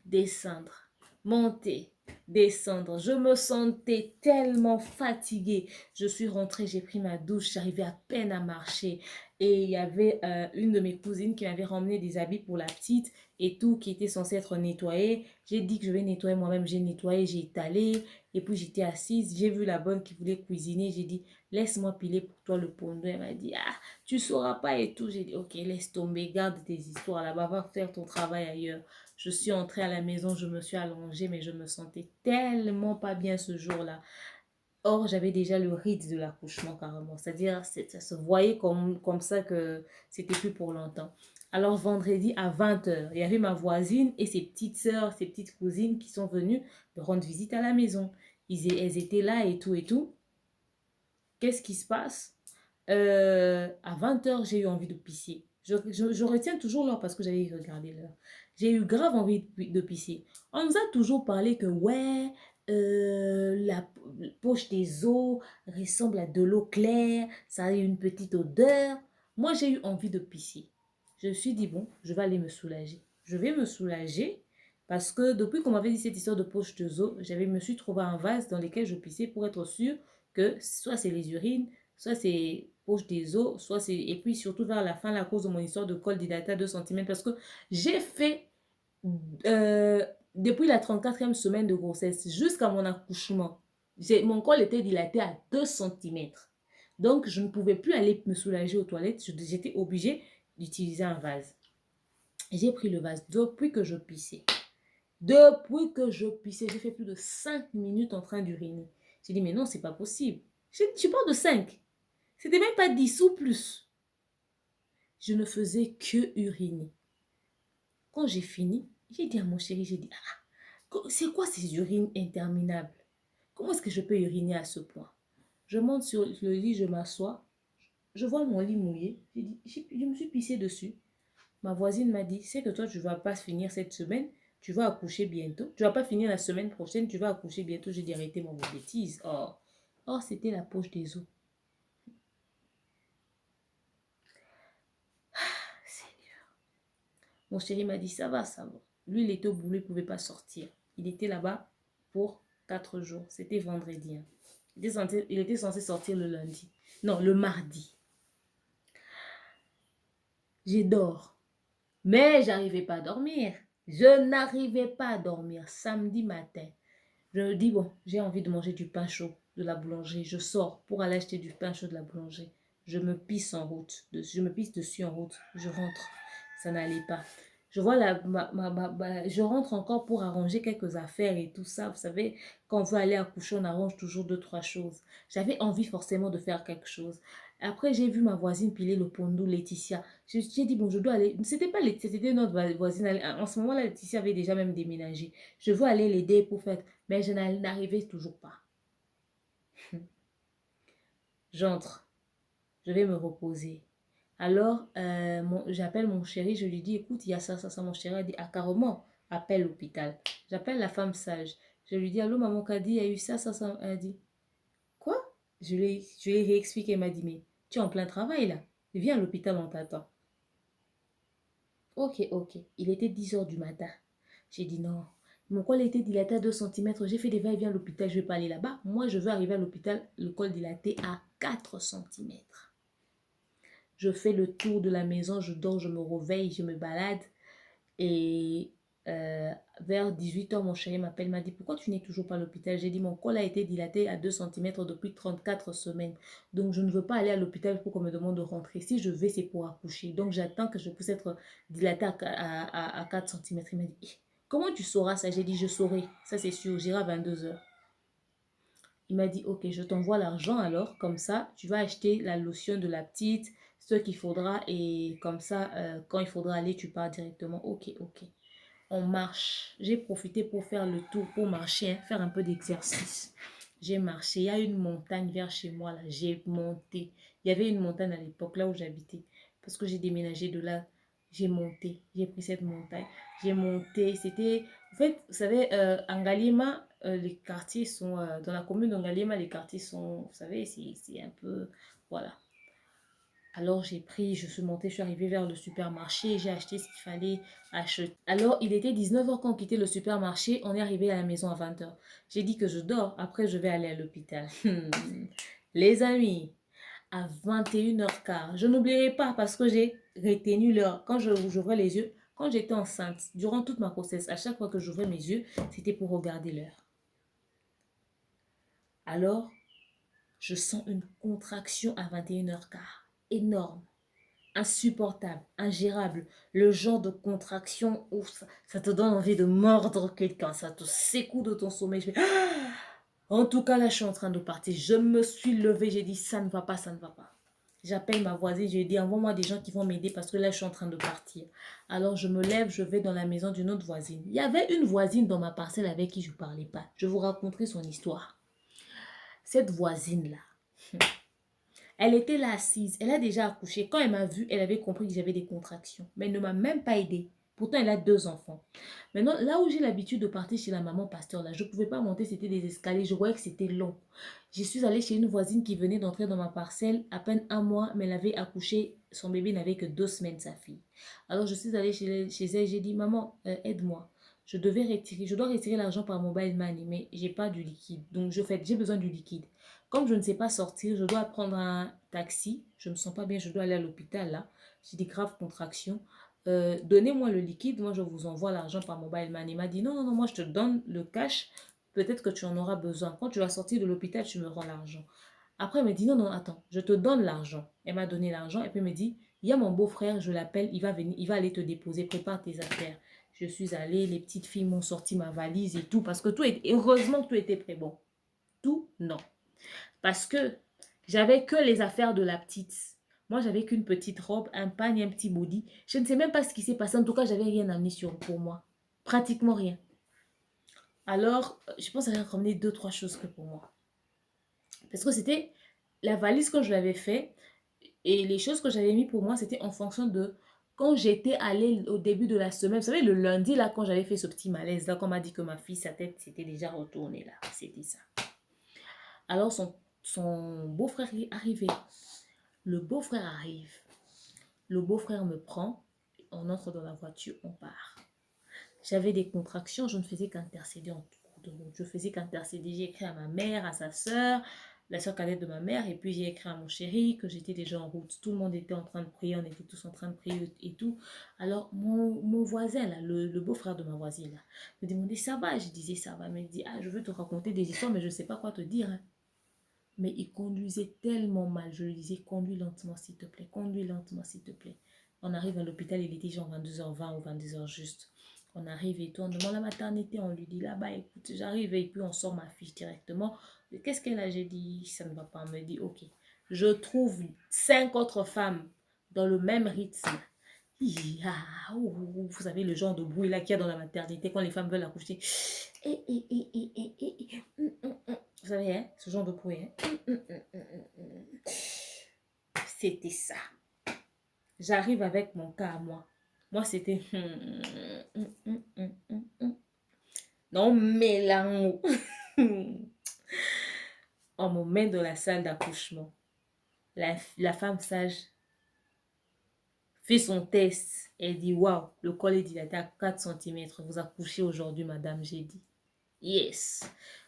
descendre, monter, descendre. Je me sentais tellement fatiguée. Je suis rentrée, j'ai pris ma douche, j'arrivais à peine à marcher. Et il y avait une de mes cousines qui m'avait ramené des habits pour la petite et tout, qui était censé être nettoyé. J'ai dit que je vais nettoyer moi-même, j'ai nettoyé, j'ai étalé. Et puis j'étais assise, j'ai vu la bonne qui voulait cuisiner. J'ai dit, laisse-moi piler pour toi le pondou. Elle m'a dit, ah, tu sauras pas et tout. J'ai dit, ok, laisse tomber, garde tes histoires là-bas, va faire ton travail ailleurs. Je suis entrée à la maison, je me suis allongée, mais je me sentais tellement pas bien ce jour-là. Or, j'avais déjà le rythme de l'accouchement carrément. C'est-à-dire, ça se voyait comme ça que c'était plus pour longtemps. Alors, vendredi à 20 h, il y avait ma voisine et ses petites sœurs, ses petites cousines qui sont venues de rendre visite à la maison. Elles étaient là et tout et tout. Qu'est-ce qui se passe? À 20 h, j'ai eu envie de pisser. Je retiens toujours l'heure parce que j'avais regardé l'heure. J'ai eu grave envie de pisser. On nous a toujours parlé que, ouais, la poche des os ressemble à de l'eau claire, ça a une petite odeur. Moi, j'ai eu envie de pisser. Je me suis dit, bon, je vais aller me soulager. Je vais me soulager parce que depuis qu'on m'avait dit cette histoire de poche des os, me suis trouvé un vase dans lequel je pissais pour être sûre que soit c'est les urines, soit c'est poche des os, soit c'est... Et puis surtout vers la fin, la cause de mon histoire de col dilaté à 2 cm, parce que j'ai fait, euh, depuis la 34e semaine de grossesse jusqu'à mon accouchement, mon col était dilaté à 2 cm. Donc, je ne pouvais plus aller me soulager aux toilettes. J'étais obligée d'utiliser un vase. J'ai pris le vase depuis que je pissais. Depuis que je pissais, j'ai fait plus de 5 minutes en train d'uriner. J'ai dit, mais non, c'est pas possible. Je parle de 5. C'était même pas 10 ou plus. Je ne faisais que uriner. Quand j'ai fini, j'ai dit à mon chéri, j'ai dit, ah, c'est quoi ces urines interminables? Comment est-ce que je peux uriner à ce point? Je monte sur le lit, je m'assois, je vois mon lit mouillé. J'ai dit, je me suis pissé dessus. Ma voisine m'a dit, c'est que toi, tu ne vas pas finir cette semaine, tu vas accoucher bientôt. Tu ne vas pas finir la semaine prochaine, tu vas accoucher bientôt. J'ai dit, arrêtez vos bêtises. Oh, c'était la poche des os. Mon chéri m'a dit, ça va, ça va. Lui, il était au boulot, il ne pouvait pas sortir. Il était là-bas pour 4 jours. C'était vendredi. Hein. Il était censé sortir le lundi. Non, le mardi. J'ai dors. Mais j'arrivais pas à dormir. Je n'arrivais pas à dormir. Samedi matin, je me dis, bon, j'ai envie de manger du pain chaud de la boulangerie. Je sors pour aller acheter du pain chaud de la boulangerie. Je me pisse en route. Je me pisse dessus en route. Je rentre. Ça n'allait pas. Je vois je rentre encore pour arranger quelques affaires et tout ça. Vous savez, quand on veut aller accoucher, on arrange toujours 2, 3 choses. J'avais envie forcément de faire quelque chose. Après, j'ai vu ma voisine piler le pondou, Laetitia. J'ai dit, bon, je dois aller. C'était pas Laetitia, c'était notre voisine. En ce moment-là, Laetitia avait déjà même déménagé. Je veux aller l'aider pour faire. Mais je n'arrivais toujours pas. J'entre. Je vais me reposer. Alors, j'appelle mon chéri, je lui dis, écoute, il y a ça, ça, ça. Mon chéri a dit, ah, carrément, appelle l'hôpital. J'appelle la femme sage. Je lui dis, allô, maman Kadi, il y a eu ça, ça, ça. Elle a dit, quoi? Je lui ai réexpliqué, elle m'a dit, mais tu es en plein travail là. Viens à l'hôpital, on t'attend. Ok, ok. Il était 10 h du matin. J'ai dit non. Mon col était dilaté à 2 centimètres. J'ai fait des va-et-vient à l'hôpital. Je ne vais pas aller là-bas. Moi, je veux arriver à l'hôpital, le col dilaté à 4 centimètres. Je fais le tour de la maison. Je dors, je me réveille, je me balade. Et vers 18 h, mon chéri m'appelle, m'a dit, pourquoi tu n'es toujours pas à l'hôpital? J'ai dit, mon col a été dilaté à 2 centimètres depuis 34 semaines. Donc, je ne veux pas aller à l'hôpital pour qu'on me demande de rentrer. Si je vais, c'est pour accoucher. Donc, j'attends que je puisse être dilaté à 4 centimètres. Il m'a dit, comment tu sauras ça? J'ai dit, je saurai. Ça, c'est sûr. J'irai à 22 h. Il m'a dit, ok, je t'envoie l'argent alors. Comme ça, tu vas acheter la lotion de la petite, ce qu'il faudra. Et comme ça, quand il faudra aller, tu pars directement. Ok, ok. On marche. J'ai profité pour faire le tour, pour marcher, hein, faire un peu d'exercice. J'ai marché. Il y a une montagne vers chez moi, là. J'ai monté. Il y avait une montagne à l'époque, là où j'habitais. Parce que j'ai déménagé de là. J'ai monté. J'ai pris cette montagne. J'ai monté. C'était... En fait, vous savez, en Galima, les quartiers sont... dans la commune d'Angalima, les quartiers sont... Vous savez, c'est un peu... Voilà. Alors j'ai pris, je suis montée, je suis arrivée vers le supermarché, j'ai acheté ce qu'il fallait acheter. Alors il était 19 h quand on quittait le supermarché, on est arrivé à la maison à 20 h. J'ai dit que je dors, après je vais aller à l'hôpital. Les amis, à 21 h 15, je n'oublierai pas parce que j'ai retenu l'heure. Quand j'ouvrais les yeux, quand j'étais enceinte, durant toute ma grossesse, à chaque fois que j'ouvrais mes yeux, c'était pour regarder l'heure. Alors, je sens une contraction à 21 h 15, énorme. Insupportable, ingérable, le genre de contraction où ça te donne envie de mordre quelqu'un, ça te secoue de ton sommeil. En tout cas, là, je suis en train de partir. Je me suis levée, j'ai dit, ça ne va pas, ça ne va pas. J'appelle ma voisine, je lui ai dit, envoie-moi des gens qui vont m'aider parce que là, je suis en train de partir. Alors, je me lève, je vais dans la maison d'une autre voisine. Il y avait une voisine dans ma parcelle avec qui je ne parlais pas. Je vous raconterai son histoire. Cette voisine-là, elle était là assise, elle a déjà accouché. Quand elle m'a vue, elle avait compris que j'avais des contractions. Mais elle ne m'a même pas aidée. Pourtant, elle a 2 enfants. Maintenant, là où j'ai l'habitude de partir chez la maman pasteur, là, je ne pouvais pas monter, c'était des escaliers. Je voyais que c'était long. Je suis allée chez une voisine qui venait d'entrer dans ma parcelle, à peine 1 mois, mais elle avait accouché. Son bébé n'avait que 2 semaines, sa fille. Alors, je suis allée chez elle, j'ai dit, maman, aide-moi. Je dois retirer l'argent par mobile money, mais j'ai pas du liquide. Donc, j'ai besoin du liquide. Comme je ne sais pas sortir, je dois prendre un taxi. Je ne me sens pas bien, je dois aller à l'hôpital là. J'ai des graves contractions. Donnez-moi le liquide, moi je vous envoie l'argent par mobile money. Il m'a dit non, non, non, moi je te donne le cash. Peut-être que tu en auras besoin. Quand tu vas sortir de l'hôpital, tu me rends l'argent. Après, elle me dit non, non, attends, je te donne l'argent. Elle m'a donné l'argent et puis elle me dit, il y a mon beau-frère, je l'appelle, il va venir, il va aller te déposer, prépare tes affaires. Je suis allée, les petites filles m'ont sorti ma valise et tout parce que heureusement tout était prêt. Bon, tout, non. Parce que j'avais que les affaires de la petite. Moi, j'avais qu'une petite robe, un pagne, un petit body. Je ne sais même pas ce qui s'est passé. En tout cas, j'avais rien amené pour moi. Pratiquement rien. Alors, je pense que j'avais ramené 2, 3 choses que pour moi. Parce que c'était la valise que je l'avais fait et les choses que j'avais mis pour moi, c'était en fonction de quand j'étais allée au début de la semaine. Vous savez, le lundi, là, quand j'avais fait ce petit malaise, là, qu'on m'a dit que ma fille, sa tête s'était déjà retournée, là. C'était ça. Alors, son beau-frère est arrivé. Le beau-frère arrive. Le beau-frère me prend. On entre dans la voiture, on part. J'avais des contractions, je ne faisais qu'intercéder en cours de route. Je faisais qu'intercéder. J'ai écrit à ma mère, à sa soeur, la soeur cadette de ma mère, et puis j'ai écrit à mon chéri que j'étais déjà en route. Tout le monde était en train de prier, on était tous en train de prier et tout. Alors, mon voisin, là, le beau-frère de ma voisine, là, me demandait ça va. Je disais ça va. Il me dit, ah, je veux te raconter des histoires, mais je ne sais pas quoi te dire. Hein. Mais il conduisait tellement mal. Je lui disais, conduis lentement, s'il te plaît. Conduis lentement, s'il te plaît. On arrive à l'hôpital, il était genre 22 h 20 ou 22 h juste. On arrive et tout, on demande la maternité, on lui dit là-bas, écoute, j'arrive et puis on sort ma fiche directement. Qu'est-ce qu'elle a? J'ai dit, ça ne va pas. On me dit, ok. Je trouve 5 autres femmes dans le même rythme. Vous savez, le genre de bruit là qu'il y a dans la maternité quand les femmes veulent accoucher. Vous savez, hein, ce genre de bruit. Hein? C'était ça. J'arrive avec mon cas à moi. Moi, c'était... Non, mais là, on me met dans la salle d'accouchement. La femme sage fait son test. Elle dit, waouh, le col est dilaté à 4 centimètres. Vous accouchez aujourd'hui, madame. J'ai dit, yes.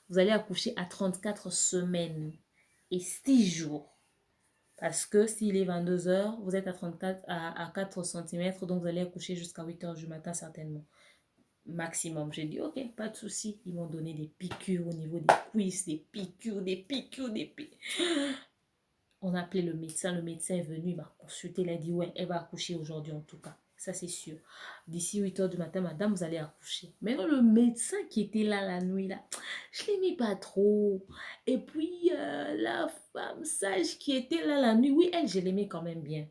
Vous allez accoucher à 34 semaines et 6 jours. Parce que s'il est 22 heures, vous êtes à 34 à 4 centimètres, donc vous allez accoucher jusqu'à 8 heures du matin certainement. Maximum. J'ai dit, ok, pas de souci. Ils m'ont donné des piqûres au niveau des cuisses, des piqûres, des piqûres, des piqûres. On a appelé le médecin est venu, il m'a consulté, il a dit, ouais, elle va accoucher aujourd'hui en tout cas. Ça, c'est sûr. D'ici 8 heures du matin, madame, vous allez accoucher. Maintenant, le médecin qui était là la nuit, là, je ne l'aimais pas trop. Et puis, la femme sage qui était là la nuit, oui, elle, je l'aimais quand même bien.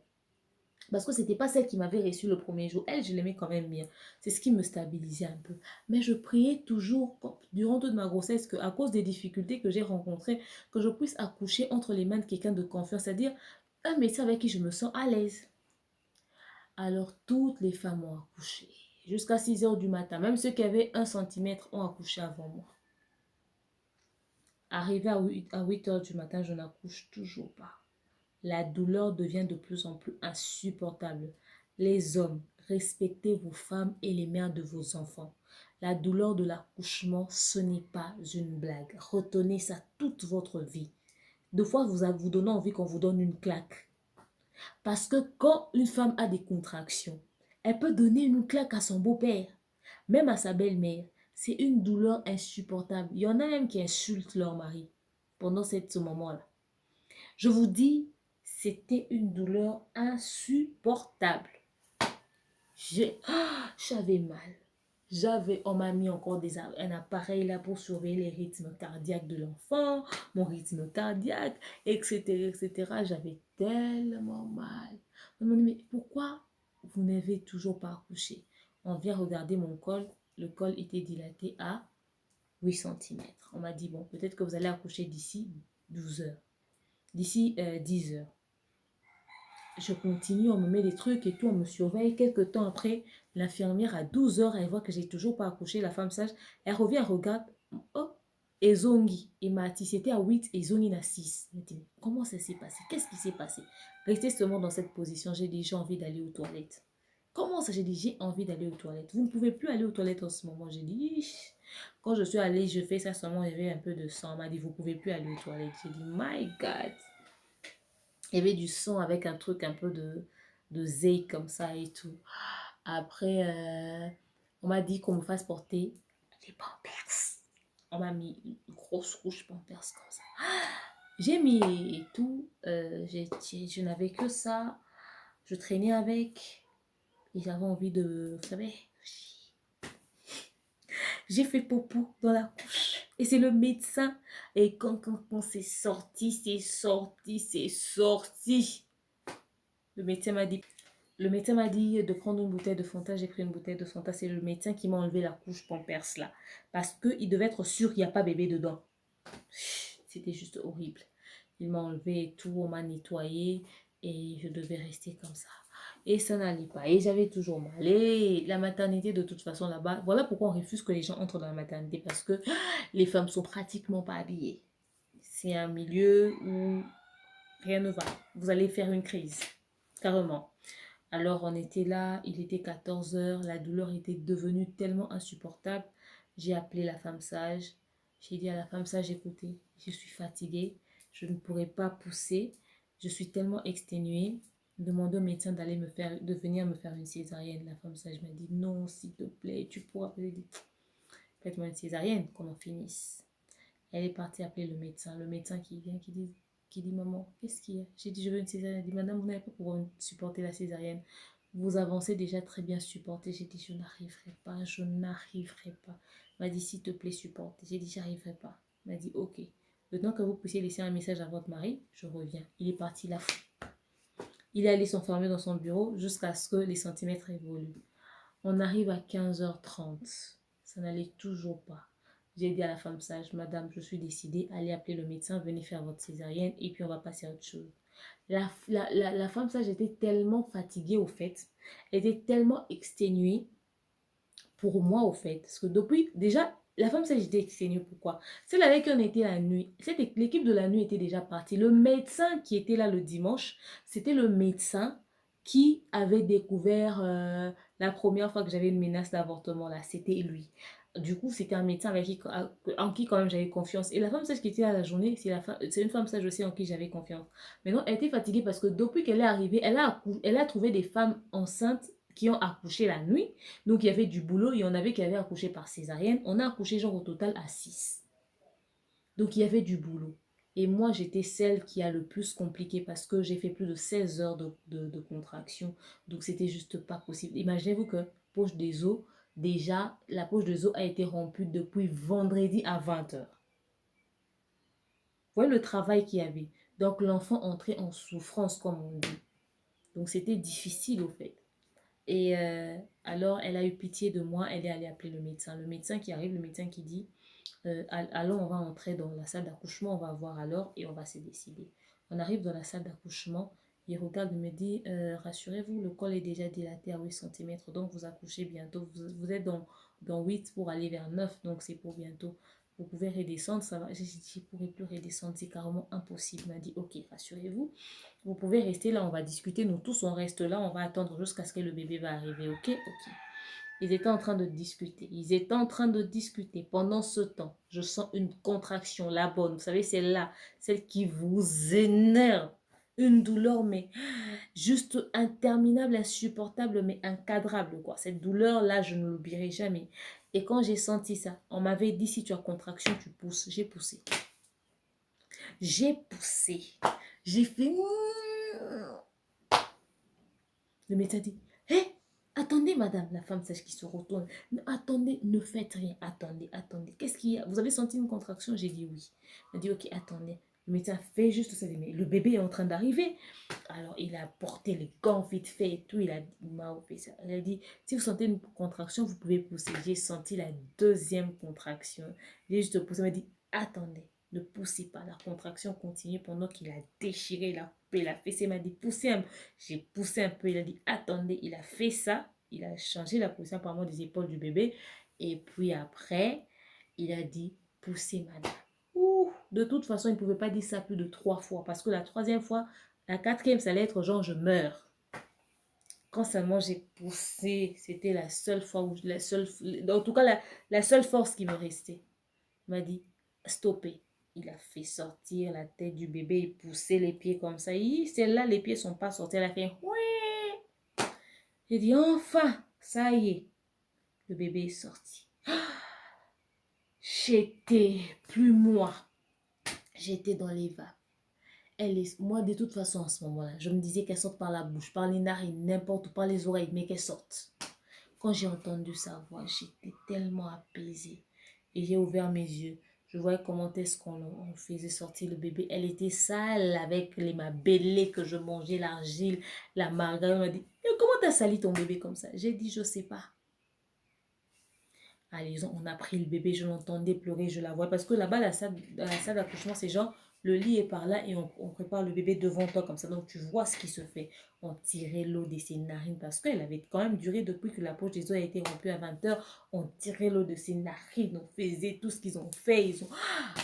Parce que ce n'était pas celle qui m'avait reçu le premier jour. Elle, je l'aimais quand même bien. C'est ce qui me stabilisait un peu. Mais je priais toujours, durant toute ma grossesse, qu'à cause des difficultés que j'ai rencontrées, que je puisse accoucher entre les mains de quelqu'un de confiance, c'est-à-dire un médecin avec qui je me sens à l'aise. Alors, toutes les femmes ont accouché. Jusqu'à 6 heures du matin. Même ceux qui avaient 1 centimètre ont accouché avant moi. Arrivé à 8 heures du matin, je n'accouche toujours pas. La douleur devient de plus en plus insupportable. Les hommes, respectez vos femmes et les mères de vos enfants. La douleur de l'accouchement, ce n'est pas une blague. Retenez ça toute votre vie. Deux fois, vous donnez envie qu'on vous donne une claque. Parce que quand une femme a des contractions, elle peut donner une claque à son beau-père, même à sa belle-mère. C'est une douleur insupportable. Il y en a même qui insultent leur mari pendant ce moment-là. Je vous dis, c'était une douleur insupportable. J'avais mal. On m'a mis encore un appareil là pour surveiller les rythmes cardiaques de l'enfant, mon rythme cardiaque, etc., etc. J'avais tellement mal. On m'a dit, mais pourquoi vous n'avez toujours pas accouché? On vient regarder mon col. Le col était dilaté à 8 centimètres. On m'a dit, bon, peut-être que vous allez accoucher d'ici 12 heures. D'ici 10 heures. Je continue, on me met des trucs et tout, on me surveille. Quelques temps après, l'infirmière à 12 heures, elle voit que j'ai toujours pas accouché, la femme sage, elle revient, elle regarde, oh, Ezongi, et Mati, c'était à 8, Ezongi à 6. Je me dis, comment ça s'est passé? Qu'est-ce qui s'est passé? Restez seulement dans cette position, j'ai dit, j'ai envie d'aller aux toilettes. Comment ça? J'ai dit, j'ai envie d'aller aux toilettes. Vous ne pouvez plus aller aux toilettes en ce moment. J'ai dit, quand je suis allée, je fais ça seulement, il y avait un peu de sang. On m'a dit, vous ne pouvez plus aller aux toilettes. J'ai dit, my God. Il y avait du sang avec un truc un peu de zé comme ça et tout. Après, on m'a dit qu'on me fasse porter des pampers. On m'a mis une grosse couche pampers comme ça. J'ai mis et tout. Je n'avais que ça. Je traînais avec. Et j'avais envie de... Vous savez, j'ai fait popo dans la couche. Et c'est le médecin. Et quand c'est sorti, c'est sorti, c'est sorti. Le médecin m'a dit... Le médecin m'a dit de prendre une bouteille de Fanta. J'ai pris une bouteille de Fanta. C'est le médecin qui m'a enlevé la couche Pampers là. Parce qu'il devait être sûr qu'il n'y a pas bébé dedans. C'était juste horrible. Il m'a enlevé et tout. On m'a nettoyé. Et je devais rester comme ça. Et ça n'allait pas. Et j'avais toujours mal. Et la maternité, de toute façon, là-bas, voilà pourquoi on refuse que les gens entrent dans la maternité. Parce que les femmes sont pratiquement pas habillées. C'est un milieu où rien ne va. Vous allez faire une crise. Carrément. Alors on était là, il était 14 heures, la douleur était devenue tellement insupportable. J'ai appelé la femme sage. J'ai dit à la femme sage, écoutez, je suis fatiguée, je ne pourrai pas pousser, je suis tellement exténuée. Demandez au médecin de venir me faire une césarienne. La femme sage m'a dit, non, s'il te plaît, tu pourras. J'ai dit, faites-moi une césarienne, qu'on en finisse. Elle est partie appeler le médecin qui vient, qui dit, maman, qu'est-ce qu'il y a? J'ai dit, je veux une césarienne. Elle dit, madame, vous n'allez pas pouvoir supporter la césarienne. Vous avancez déjà très bien supporter. J'ai dit, je n'arriverai pas, je n'arriverai pas. Elle m'a dit, s'il te plaît, supporte. J'ai dit, j'arriverai pas. Elle m'a dit, ok. Le temps que vous puissiez laisser un message à votre mari, je reviens. Il est parti là. Il est allé s'enfermer dans son bureau jusqu'à ce que les centimètres évoluent. On arrive à 15h30. Ça n'allait toujours pas. J'ai dit à la femme sage, madame, je suis décidée, allez appeler le médecin, venez faire votre césarienne et puis on va passer à autre chose. La femme sage était tellement fatiguée au fait, elle était tellement exténuée pour moi au fait. Parce que depuis, déjà, la femme sage était exténuée. Pourquoi? Celle avec qui on était la nuit, l'équipe de la nuit était déjà partie. Le médecin qui était là le dimanche, c'était le médecin qui avait découvert la première fois que j'avais une menace d'avortement là, c'était lui. Du coup, c'était un médecin avec qui, en qui quand même j'avais confiance. Et la femme sage qui était à la journée, c'est une femme sage aussi en qui j'avais confiance. Maintenant, elle était fatiguée parce que depuis qu'elle est arrivée, elle a trouvé des femmes enceintes qui ont accouché la nuit. Donc, il y avait du boulot. Il y en avait qui avaient accouché par césarienne. On a accouché genre au total à 6. Donc, il y avait du boulot. Et moi, j'étais celle qui a le plus compliqué parce que j'ai fait plus de 16 heures de contraction. Donc, c'était juste pas possible. Imaginez-vous que poche des os, déjà, la poche des os a été rompue depuis vendredi à 20 heures. Vous voyez le travail qu'il y avait. Donc, l'enfant entrait en souffrance, comme on dit. Donc, c'était difficile, au fait. Et alors, elle a eu pitié de moi. Elle est allée appeler le médecin. Le médecin qui arrive, le médecin qui dit allons, on va entrer dans la salle d'accouchement, on va voir alors et on va se décider. On arrive dans la salle d'accouchement, il regarde, il me dit rassurez-vous, le col est déjà dilaté à 8 cm, donc vous accouchez bientôt. Vous êtes dans 8 pour aller vers 9, donc c'est pour bientôt. Vous pouvez redescendre, ça va. J'ai dit, je ne pourrai plus redescendre, c'est carrément impossible. Il m'a dit, ok, rassurez-vous, vous pouvez rester là, on va discuter, nous tous on reste là, on va attendre jusqu'à ce que le bébé va arriver, ok, ok. Ils étaient en train de discuter. Ils étaient en train de discuter. Pendant ce temps, je sens une contraction, la bonne. Vous savez, celle-là, celle qui vous énerve. Une douleur, mais juste interminable, insupportable, mais incadrable, quoi. Cette douleur-là, je ne l'oublierai jamais. Et quand j'ai senti ça, on m'avait dit, si tu as contraction, tu pousses. J'ai poussé. J'ai poussé. J'ai fait... Le médecin dit, hé, attendez, madame, la femme sage qui se retourne. Attendez, ne faites rien. Attendez, attendez. Qu'est-ce qu'il y a? Vous avez senti une contraction? J'ai dit oui. Il m'a dit, ok, attendez. Le médecin fait juste ça. Mais le bébé est en train d'arriver. Alors, il a porté les gants vite fait et tout. Il m'a fait ça. Il a dit, si vous sentez une contraction, vous pouvez pousser. J'ai senti la deuxième contraction. J'ai juste poussé. Il m'a dit, attendez. Ne poussez pas. La contraction continue pendant qu'il a déchiré, il a coupé, il a fessé. Il m'a dit, poussez un peu. J'ai poussé un peu. Il a dit, attendez. Il a fait ça. Il a changé la position apparemment des épaules du bébé. Et puis après, il a dit, poussez madame. Ouh, de toute façon, il ne pouvait pas dire ça plus de 3 fois. Parce que la troisième fois, la quatrième, ça allait être genre, je meurs. Quand seulement j'ai poussé, c'était la seule fois où, en tout cas, la seule force qui me restait. Il m'a dit, stoppez. Il a fait sortir la tête du bébé, il poussait les pieds comme ça. Celle-là, les pieds ne sont pas sortis. Elle a fait, ouais. J'ai dit, enfin, ça y est, le bébé est sorti. J'étais plus moi. J'étais dans les vapes. Moi, de toute façon, en ce moment-là, je me disais qu'elle sorte par la bouche, par les narines, n'importe où, par les oreilles, mais qu'elle sorte. Quand j'ai entendu sa voix, j'étais tellement apaisée. Et j'ai ouvert mes yeux. Je voyais comment est-ce qu'on faisait sortir le bébé. Elle était sale avec ma bêlée que je mangeais, l'argile, la margarine. Elle m'a dit, comment t'as sali ton bébé comme ça? J'ai dit, je sais pas. Allez, on a pris le bébé, je l'entendais pleurer, je la vois. Parce que là-bas, la salle d'accouchement, c'est genre, le lit est par là et on prépare le bébé devant toi comme ça. Donc, tu vois ce qui se fait. On tirait l'eau de ses narines parce qu'elle avait quand même duré depuis que la poche des os a été rompue à 20 heures. On tirait l'eau de ses narines, on faisait tout ce qu'ils ont fait.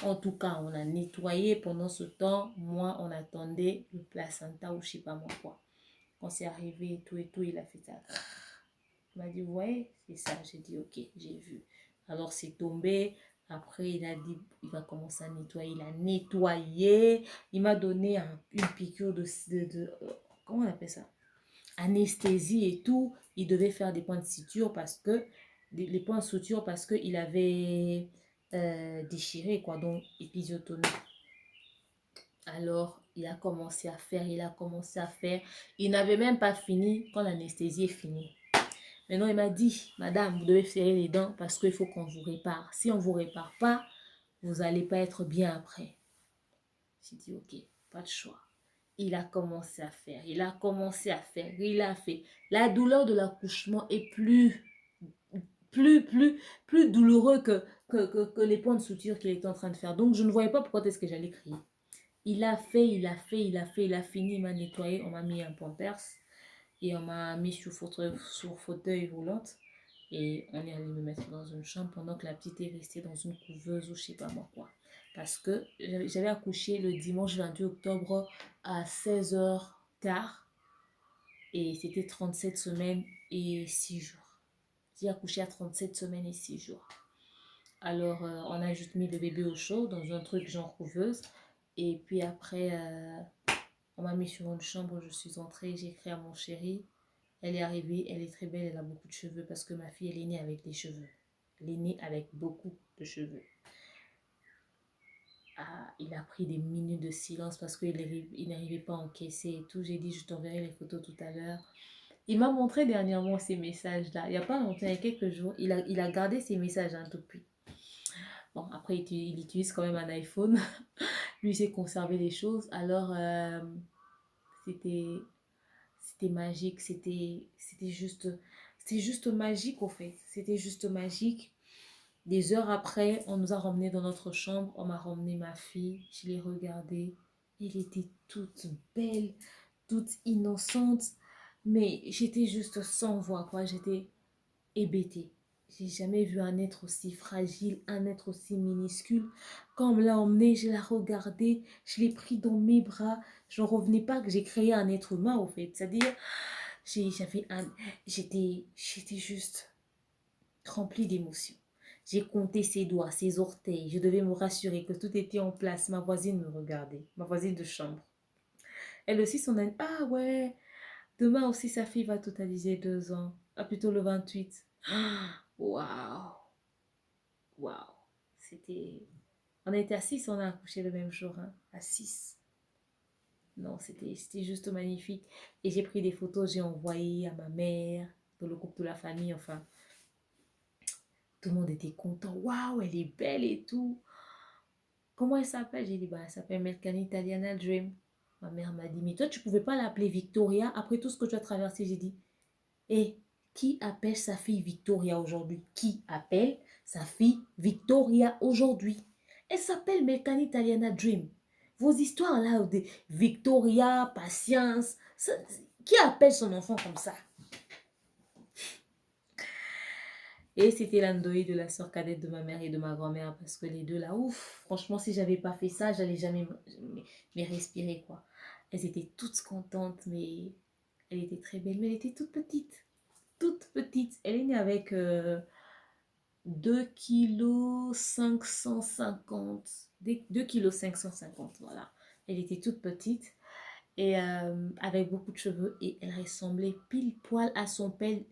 En tout cas, on a nettoyé pendant ce temps. Moi, on attendait le placenta ou je sais pas moi quoi. Quand c'est arrivé et tout, il a fait ça. Il m'a dit, ouais, c'est ça. J'ai dit, ok, j'ai vu. Alors, c'est tombé. Après, il a dit, il va commencer à nettoyer. Il a nettoyé. Il m'a donné une piqûre comment on appelle ça? Anesthésie et tout. Il devait faire des points de suture parce que, les points de suture parce qu'il avait déchiré, quoi. Donc, épisiotomie. Alors, il a commencé à faire, il a commencé à faire. Il n'avait même pas fini quand l'anesthésie est finie. Maintenant, il m'a dit, madame, vous devez serrer les dents parce qu'il faut qu'on vous répare. Si on ne vous répare pas, vous n'allez pas être bien après. J'ai dit, ok, pas de choix. Il a commencé à faire, il a commencé à faire, il a fait. La douleur de l'accouchement est plus douloureux que les points de suture qu'il était en train de faire. Donc, je ne voyais pas pourquoi est-ce que j'allais crier. Il a fait, il a fait, il a fait, il a fini, il m'a nettoyé, on m'a mis un pampers et on m'a mis sur fauteuil roulante. Et on est allé me mettre dans une chambre pendant que la petite est restée dans une couveuse ou je sais pas moi quoi. Parce que j'avais accouché le dimanche 28 octobre à 16h15. Et c'était 37 semaines et 6 jours. J'ai accouché à 37 semaines et 6 jours. Alors, on a juste mis le bébé au chaud dans un truc genre couveuse. Et puis après, on m'a mis sur une chambre, je suis entrée, j'ai écrit à mon chéri. Elle est arrivée, elle est très belle, elle a beaucoup de cheveux parce que ma fille, elle est née avec des cheveux. Elle est née avec beaucoup de cheveux. Ah, il a pris des minutes de silence parce qu'il n'arrivait pas à encaisser et tout. J'ai dit, je t'enverrai les photos tout à l'heure. Il m'a montré dernièrement ces messages-là. Il n'y a pas longtemps, il y a quelques jours, il a gardé ces messages hein, depuis. Bon, après, il utilise quand même un iPhone. Lui, il sait conserver les choses. Alors, c'était, c'était magique. C'était juste magique, au fait. C'était juste magique. Des heures après, on nous a ramenés dans notre chambre. On m'a ramené ma fille. Je l'ai regardée. Elle était toute belle, toute innocente. Mais j'étais juste sans voix, quoi. J'étais hébétée. J'ai jamais vu un être aussi fragile, un être aussi minuscule. Quand on me l'a emmené, je l'ai regardé, je l'ai pris dans mes bras. Je n'en revenais pas que j'ai créé un être humain, au fait. C'est-à-dire, j'avais j'étais juste remplie d'émotions. J'ai compté ses doigts, ses orteils. Je devais me rassurer que tout était en place. Ma voisine me regardait, ma voisine de chambre. Elle aussi, son année. Ah ouais, demain aussi, sa fille va totaliser 2 ans. Ah, plutôt le 28. Waouh, waouh. C'était. On a été à 6, on a accouché le même jour, hein, à 6. Non, c'était juste magnifique. Et j'ai pris des photos, j'ai envoyé à ma mère, dans le groupe de la famille, enfin. Tout le monde était content. Waouh, elle est belle et tout. Comment elle s'appelle? J'ai dit, bah, elle s'appelle Melkani Italiana Dream. Ma mère m'a dit, mais toi, tu pouvais pas l'appeler Victoria après tout ce que tu as traversé. J'ai dit, et qui appelle sa fille Victoria aujourd'hui? Qui appelle sa fille Victoria aujourd'hui? Elle s'appelle Melkani Italiana Dream. Vos histoires là, de Victoria, patience, qui appelle son enfant comme ça? Et c'était l'Andoï de la sœur cadette de ma mère et de ma grand-mère parce que les deux là, ouf, franchement, si j'avais pas fait ça, j'allais jamais mais respirer quoi. Elles étaient toutes contentes, mais elle était très belle, mais elle était toute petite. Toute petite. Elle est née avec 2 kg 550. 2 kg 550, voilà. Elle était toute petite et avec beaucoup de cheveux et elle ressemblait pile poil à son père.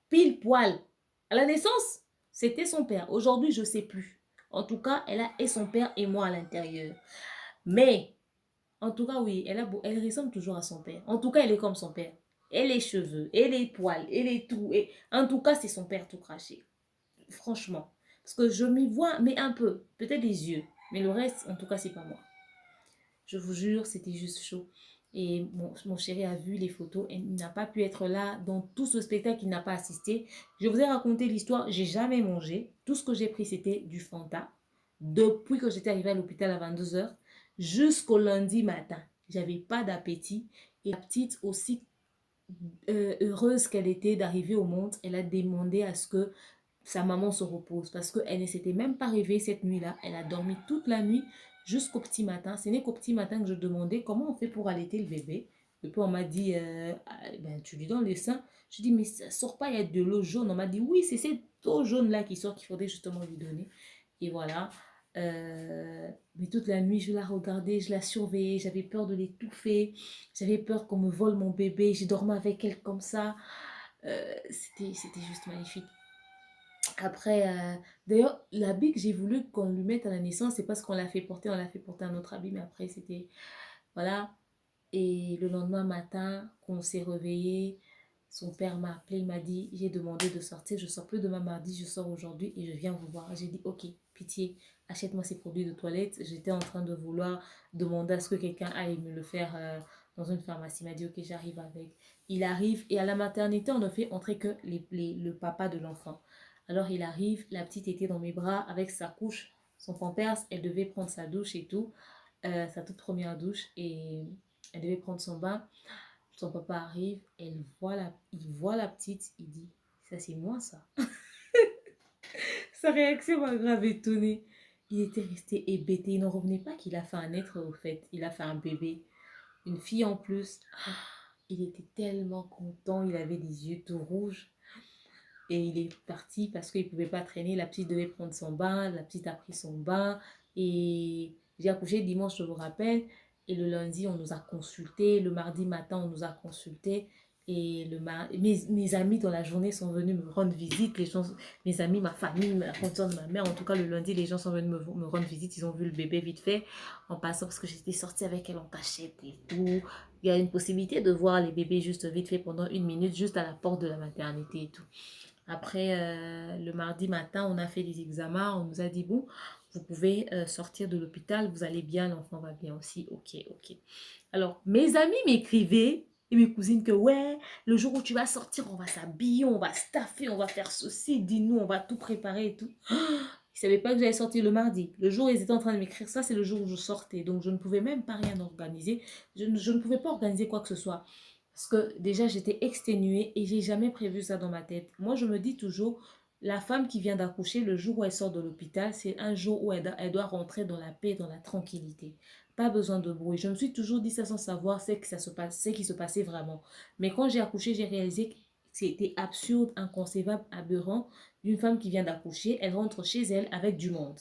Pile poil. À la naissance, c'était son père. Aujourd'hui, je ne sais plus. En tout cas, elle a et son père et moi à l'intérieur. Mais, en tout cas, oui, elle ressemble toujours à son père. En tout cas, elle est comme son père. Et les cheveux, et les poils, et les tout. Et en tout cas, c'est son père tout craché. Franchement. Parce que je m'y vois, mais un peu. Peut-être les yeux. Mais le reste, en tout cas, c'est pas moi. Je vous jure, c'était juste chaud. Et mon chéri a vu les photos et il n'a pas pu être là dans tout ce spectacle, il n'a pas assisté. Je vous ai raconté l'histoire, j'ai jamais mangé. Tout ce que j'ai pris, c'était du Fanta. Depuis que j'étais arrivée à l'hôpital à 22 h jusqu'au lundi matin. J'avais pas d'appétit. Et la petite aussi, heureuse qu'elle était d'arriver au monde, elle a demandé à ce que sa maman se repose parce qu'elle ne s'était même pas réveillée cette nuit-là. Elle a dormi toute la nuit jusqu'au petit matin. Ce n'est qu'au petit matin que je demandais comment on fait pour allaiter le bébé. Et puis on m'a dit, ben, tu lui donnes le sein. Je dis, mais ça sort pas, il y a de l'eau jaune. On m'a dit, oui, c'est cette eau jaune-là qui sort qu'il faudrait justement lui donner. Et voilà. Mais toute la nuit, je la regardais, je la surveillais, j'avais peur de l'étouffer, j'avais peur qu'on me vole mon bébé, j'ai dormi avec elle comme ça. C'était juste magnifique. Après, d'ailleurs, l'habit que j'ai voulu qu'on lui mette à la naissance, c'est parce qu'on l'a fait porter, on l'a fait porter un autre habit, mais après, c'était, voilà. Et le lendemain matin, quand on s'est réveillé, son père m'a appelé, il m'a dit, j'ai demandé de sortir, je sors plus demain mardi, je sors aujourd'hui et je viens vous voir. J'ai dit, ok, pitié, achète-moi ces produits de toilette. J'étais en train de vouloir demander à ce que quelqu'un aille me le faire dans une pharmacie. Il m'a dit, ok, j'arrive avec. Il arrive et à la maternité, on ne fait entrer que le papa de l'enfant. Alors il arrive, la petite était dans mes bras avec sa couche, son pampers, elle devait prendre sa douche et tout, sa toute première douche et elle devait prendre son bain. Son papa arrive, il voit la petite, il dit, ça c'est moi ça. Sa réaction m'a grave étonnée. Il était resté hébété, il n'en revenait pas qu'il a fait un être au fait, il a fait un bébé, une fille en plus. Il était tellement content, il avait des yeux tout rouges. Et il est parti parce qu'il ne pouvait pas traîner. La petite devait prendre son bain. La petite a pris son bain. Et j'ai accouché dimanche, je vous rappelle. Et le lundi, on nous a consultés. Le mardi matin, on nous a consultés. Et mes amis dans la journée sont venus me rendre visite. Mes amis, ma famille, la condition de ma mère. En tout cas, le lundi, les gens sont venus me rendre visite. Ils ont vu le bébé vite fait en passant parce que j'étais sortie avec elle en cachette et tout. Il y a une possibilité de voir les bébés juste vite fait pendant 1 minute, juste à la porte de la maternité et tout. Après, le mardi matin, on a fait des examens. On nous a dit, bon, vous pouvez sortir de l'hôpital. Vous allez bien, l'enfant va bien aussi. Ok, ok. Alors, mes amis m'écrivaient et mes cousines que, ouais, le jour où tu vas sortir, on va s'habiller, on va staffer, on va faire ceci. Dis-nous, on va tout préparer et tout. Ils ne savaient pas que j'allais sortir le mardi. Le jour où ils étaient en train de m'écrire ça, c'est le jour où je sortais. Donc, je ne pouvais même pas rien organiser. Je ne pouvais pas organiser quoi que ce soit. Parce que déjà, j'étais exténuée et j'ai jamais prévu ça dans ma tête. Moi, je me dis toujours, la femme qui vient d'accoucher, le jour où elle sort de l'hôpital, c'est un jour où elle doit rentrer dans la paix, dans la tranquillité. Pas besoin de bruit. Je me suis toujours dit ça sans savoir ce que ça se passe, ce qui se passait vraiment. Mais quand j'ai accouché, j'ai réalisé que c'était absurde, inconcevable, aberrant d'une femme qui vient d'accoucher. Elle rentre chez elle avec du monde.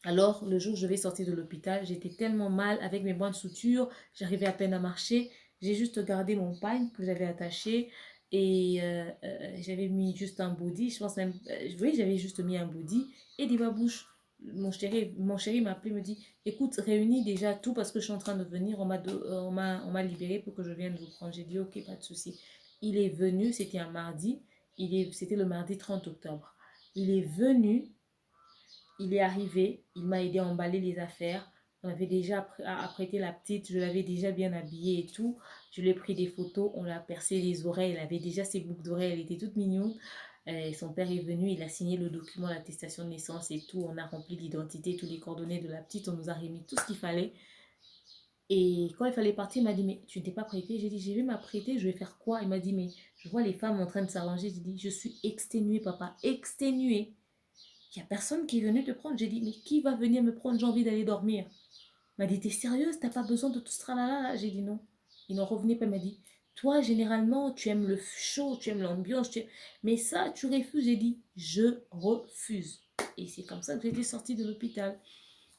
Alors, le jour où je vais sortir de l'hôpital, j'étais tellement mal avec mes bandes de suture, j'arrivais à peine à marcher. J'ai juste gardé mon pagne que j'avais attaché et j'avais mis juste un body. Je pense même, oui, j'avais juste mis un body et des babouches. Mon chéri m'a appelé, me dit, écoute, réunis déjà tout parce que je suis en train de venir. On m'a libéré pour que je vienne vous prendre. J'ai dit, ok, pas de souci. Il est venu, c'était un mardi. C'était le mardi 30 octobre. Il est venu. Il est arrivé, il m'a aidé à emballer les affaires. On avait déjà apprêté la petite, je l'avais déjà bien habillée et tout. Je lui ai pris des photos, on l'a percé les oreilles, elle avait déjà ses boucles d'oreilles, elle était toute mignonne. Son père est venu, il a signé le document, l'attestation de naissance et tout. On a rempli l'identité, tous les coordonnées de la petite, on nous a remis tout ce qu'il fallait. Et quand il fallait partir, il m'a dit, mais tu ne t'es pas prêté? J'ai dit, je vais m'apprêter, je vais faire quoi? Il m'a dit, mais je vois les femmes en train de s'arranger. J'ai dit, je suis exténuée, papa, exténuée. Il n'y a personne qui est venu te prendre. J'ai dit, mais qui va venir me prendre? J'ai envie d'aller dormir. Il m'a dit, t'es sérieuse? T'as pas besoin de tout ce tralala là? J'ai dit non. Il n'en revenait pas. Il m'a dit, toi, généralement, tu aimes le chaud, tu aimes l'ambiance. Mais ça, tu refuses. J'ai dit, je refuse. Et c'est comme ça que j'ai été sortie de l'hôpital.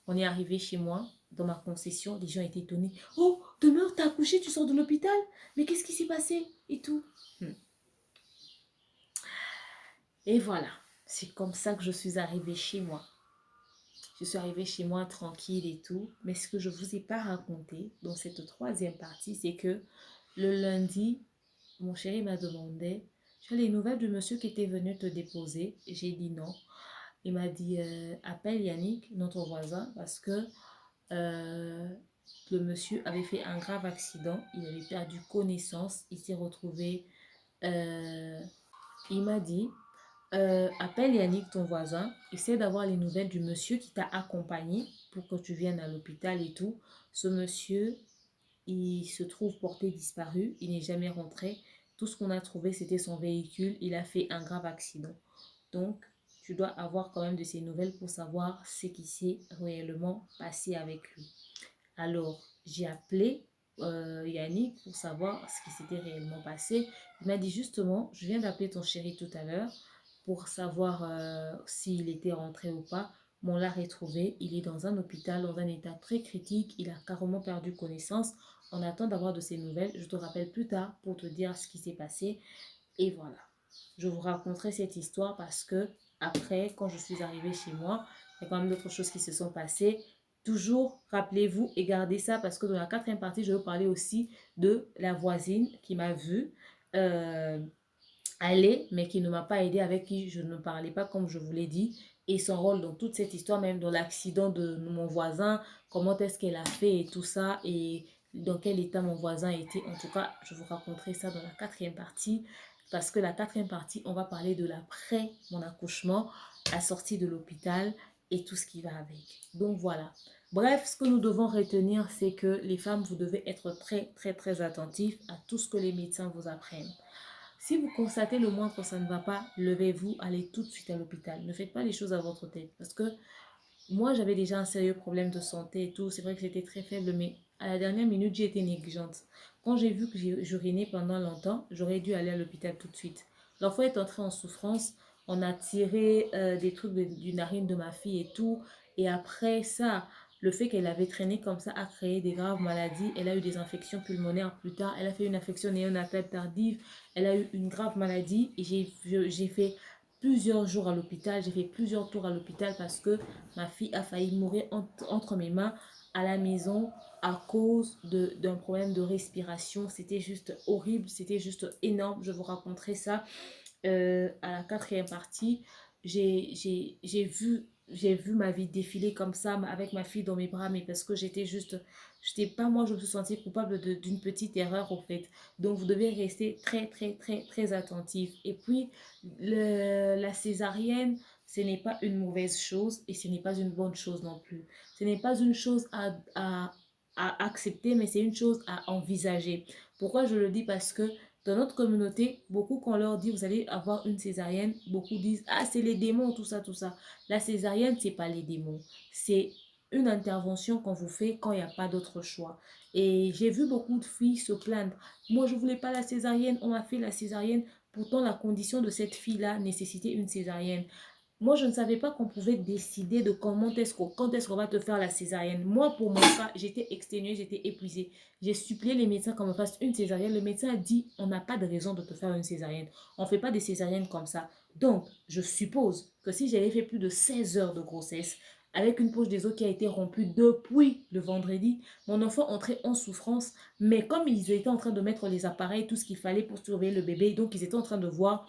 On est arrivé chez moi, dans ma concession. Les gens étaient étonnés. Oh, demeure, t'as accouché, tu sors de l'hôpital? Mais qu'est-ce qui s'est passé? Et tout. Et voilà. C'est comme ça que je suis arrivée chez moi. Je suis arrivée chez moi tranquille et tout. Mais ce que je ne vous ai pas raconté dans cette troisième partie, c'est que le lundi, mon chéri m'a demandé, tu as les nouvelles du monsieur qui était venu te déposer? J'ai dit non. Il m'a dit, appelle Yannick, notre voisin, parce que euh, le monsieur avait fait un grave accident. Il avait perdu connaissance. Il s'est retrouvé... euh, il m'a dit, appelle Yannick, ton voisin, essaie d'avoir les nouvelles du monsieur qui t'a accompagné pour que tu viennes à l'hôpital et tout. Ce monsieur, il se trouve porté disparu, il n'est jamais rentré. Tout ce qu'on a trouvé, c'était son véhicule. Il a fait un grave accident. Donc, tu dois avoir quand même de ces nouvelles pour savoir ce qui s'est réellement passé avec lui. Alors, j'ai appelé Yannick pour savoir ce qui s'était réellement passé. Il m'a dit justement, je viens d'appeler ton chéri tout à l'heure pour savoir s'il était rentré ou pas. Mais on l'a retrouvé. Il est dans un hôpital, dans un état très critique. Il a carrément perdu connaissance. On attend d'avoir de ses nouvelles. Je te rappelle plus tard pour te dire ce qui s'est passé. Et voilà. Je vous raconterai cette histoire parce que après, quand je suis arrivée chez moi, il y a quand même d'autres choses qui se sont passées. Toujours, rappelez-vous et gardez ça parce que dans la quatrième partie, je vais vous parler aussi de la voisine qui m'a vue aller, mais qui ne m'a pas aidé, avec qui je ne parlais pas comme je vous l'ai dit. Et son rôle dans toute cette histoire, même dans l'accident de mon voisin, comment est-ce qu'elle a fait et tout ça, et dans quel état mon voisin était. En tout cas, je vous raconterai ça dans la quatrième partie. Parce que la quatrième partie, on va parler de l'après mon accouchement, la sortie de l'hôpital et tout ce qui va avec. Donc voilà. Bref, ce que nous devons retenir, c'est que les femmes, vous devez être très, très, très attentifs à tout ce que les médecins vous apprennent. Si vous constatez le moindre que ça ne va pas, levez-vous, allez tout de suite à l'hôpital. Ne faites pas les choses à votre tête. Parce que moi, j'avais déjà un sérieux problème de santé et tout. C'est vrai que j'étais très faible, mais À la dernière minute, j'ai été négligente. Quand j'ai vu que j'urinais pendant longtemps, j'aurais dû aller à l'hôpital tout de suite. L'enfant est entré en souffrance. On a tiré des trucs du narine de ma fille et tout. Et après ça, le fait qu'elle avait traîné comme ça a créé des graves maladies. Elle a eu des infections pulmonaires plus tard. Elle a fait une infection néonatale tardive. Elle a eu une grave maladie. Et j'ai fait plusieurs jours à l'hôpital. J'ai fait plusieurs tours à l'hôpital parce que ma fille a failli mourir entre mes mains à la maison à cause d'un problème de respiration. C'était juste horrible, c'était juste énorme. Je vous raconterai ça à la quatrième partie. J'ai vu ma vie défiler comme ça avec ma fille dans mes bras, mais parce que j'étais pas moi, je me suis sentie coupable d'une petite erreur au fait. Donc vous devez rester très, très, très, très attentif. Et puis, la césarienne, ce n'est pas une mauvaise chose et ce n'est pas une bonne chose non plus. Ce n'est pas une chose à accepter, mais c'est une chose à envisager. Pourquoi je le dis? Parce que dans notre communauté, beaucoup quand on leur dit vous allez avoir une césarienne, beaucoup disent ah c'est les démons, tout ça, tout ça. La césarienne, c'est pas les démons. C'est une intervention qu'on vous fait quand il n'y a pas d'autre choix. Et j'ai vu beaucoup de filles se plaindre. Moi, je voulais pas la césarienne, on m'a fait la césarienne. Pourtant, la condition de cette fille-là nécessitait une césarienne. Moi, je ne savais pas qu'on pouvait décider de quand est-ce qu'on va te faire la césarienne. Moi, pour mon cas, j'étais exténuée, j'étais épuisée. J'ai supplié les médecins qu'on me fasse une césarienne. Le médecin a dit, on n'a pas de raison de te faire une césarienne. On ne fait pas des césariennes comme ça. Donc, je suppose que si j'avais fait plus de 16 heures de grossesse, avec une poche des os qui a été rompue depuis le vendredi, mon enfant entrait en souffrance. Mais comme ils étaient en train de mettre les appareils, tout ce qu'il fallait pour surveiller le bébé, donc ils étaient en train de voir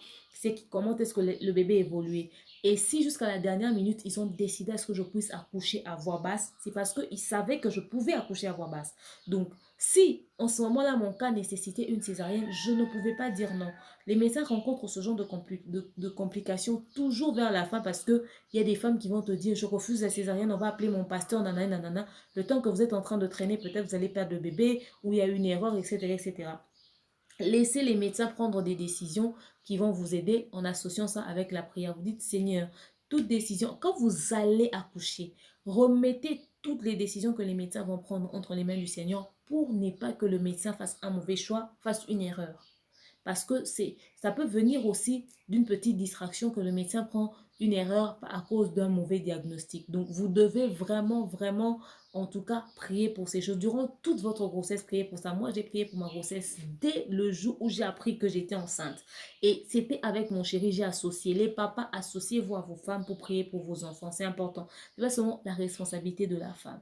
comment est-ce que le bébé évoluait. Et si jusqu'à la dernière minute, ils ont décidé à ce que je puisse accoucher à voix basse, c'est parce qu'ils savaient que je pouvais accoucher à voix basse. Donc, si en ce moment-là, mon cas nécessitait une césarienne, je ne pouvais pas dire non. Les médecins rencontrent ce genre de complications toujours vers la fin parce qu'il y a des femmes qui vont te dire, je refuse la césarienne, on va appeler mon pasteur, nanana, nanana. Le temps que vous êtes en train de traîner, peut-être vous allez perdre le bébé ou il y a une erreur, etc., etc. Laissez les médecins prendre des décisions qui vont vous aider en associant ça avec la prière. Vous dites, Seigneur, toute décision, quand vous allez accoucher, remettez toutes les décisions que les médecins vont prendre entre les mains du Seigneur pour ne pas que le médecin fasse un mauvais choix, fasse une erreur. Parce que ça peut venir aussi d'une petite distraction que le médecin prend une erreur à cause d'un mauvais diagnostic. Donc, vous devez vraiment, vraiment, en tout cas, prier pour ces choses. Durant toute votre grossesse, priez pour ça. Moi, j'ai prié pour ma grossesse dès le jour où j'ai appris que j'étais enceinte. Et c'était avec mon chéri, j'ai associé. Les papas, associez-vous à vos femmes pour prier pour vos enfants. C'est important. C'est pas seulement la responsabilité de la femme.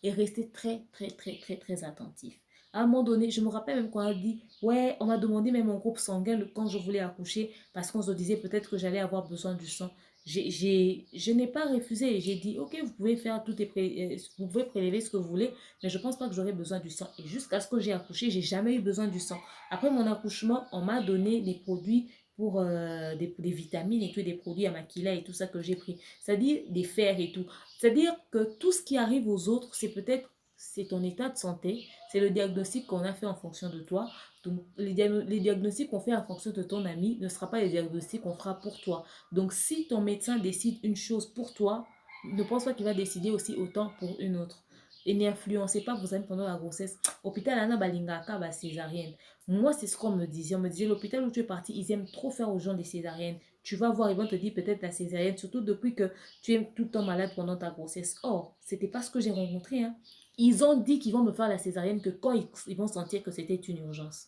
Et restez très, très, très, très, très attentif. À un moment donné, je me rappelle même quand elle dit, ouais, on m'a demandé même mon groupe sanguin quand je voulais accoucher parce qu'on se disait peut-être que j'allais avoir besoin du sang. Je n'ai pas refusé. J'ai dit, ok, vous pouvez faire vous pouvez prélever ce que vous voulez, mais je ne pense pas que j'aurai besoin du sang. Et jusqu'à ce que j'ai accouché, j'ai jamais eu besoin du sang. Après mon accouchement, on m'a donné des produits pour des vitamines et tout, des produits à maquila et tout ça que j'ai pris. C'est-à-dire des fers et tout. C'est-à-dire que tout ce qui arrive aux autres, c'est ton état de santé, c'est le diagnostic qu'on a fait en fonction de toi. Donc, les diagnostics qu'on fait en fonction de ton ami ne sera pas les diagnostics qu'on fera pour toi. Donc, si ton médecin décide une chose pour toi, ne pense pas qu'il va décider aussi autant pour une autre. Et n'influencez pas vos amis pendant la grossesse. Hôpital Anna Balingaka, bah, césarienne. Moi, c'est ce qu'on me disait. On me disait, l'hôpital où tu es parti, ils aiment trop faire aux gens des césariennes. Tu vas voir, ils vont te dire peut-être la césarienne, surtout depuis que tu es tout le temps malade pendant ta grossesse. Or, c'était pas ce que j'ai rencontré, hein. Ils ont dit qu'ils vont me faire la césarienne que quand ils vont sentir que c'était une urgence.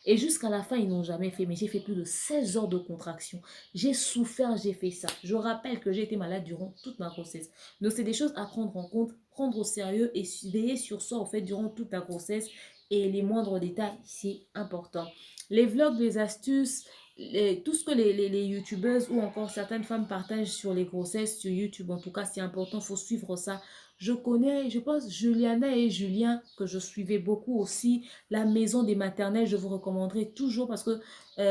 Et jusqu'à la fin, ils n'ont jamais fait. Mais j'ai fait plus de 16 heures de contraction. J'ai souffert, j'ai fait ça. Je rappelle que j'ai été malade durant toute ma grossesse. Donc, c'est des choses à prendre en compte, prendre au sérieux et veiller sur soi, en fait, durant toute ta grossesse. Et les moindres détails, c'est important. Les vlogs, les astuces, tout ce que les youtubeuses ou encore certaines femmes partagent sur les grossesses sur YouTube, en tout cas, c'est important, il faut suivre ça. Je connais, je pense, Juliana et Julien, que je suivais beaucoup aussi. La maison des maternelles, je vous recommanderai toujours parce que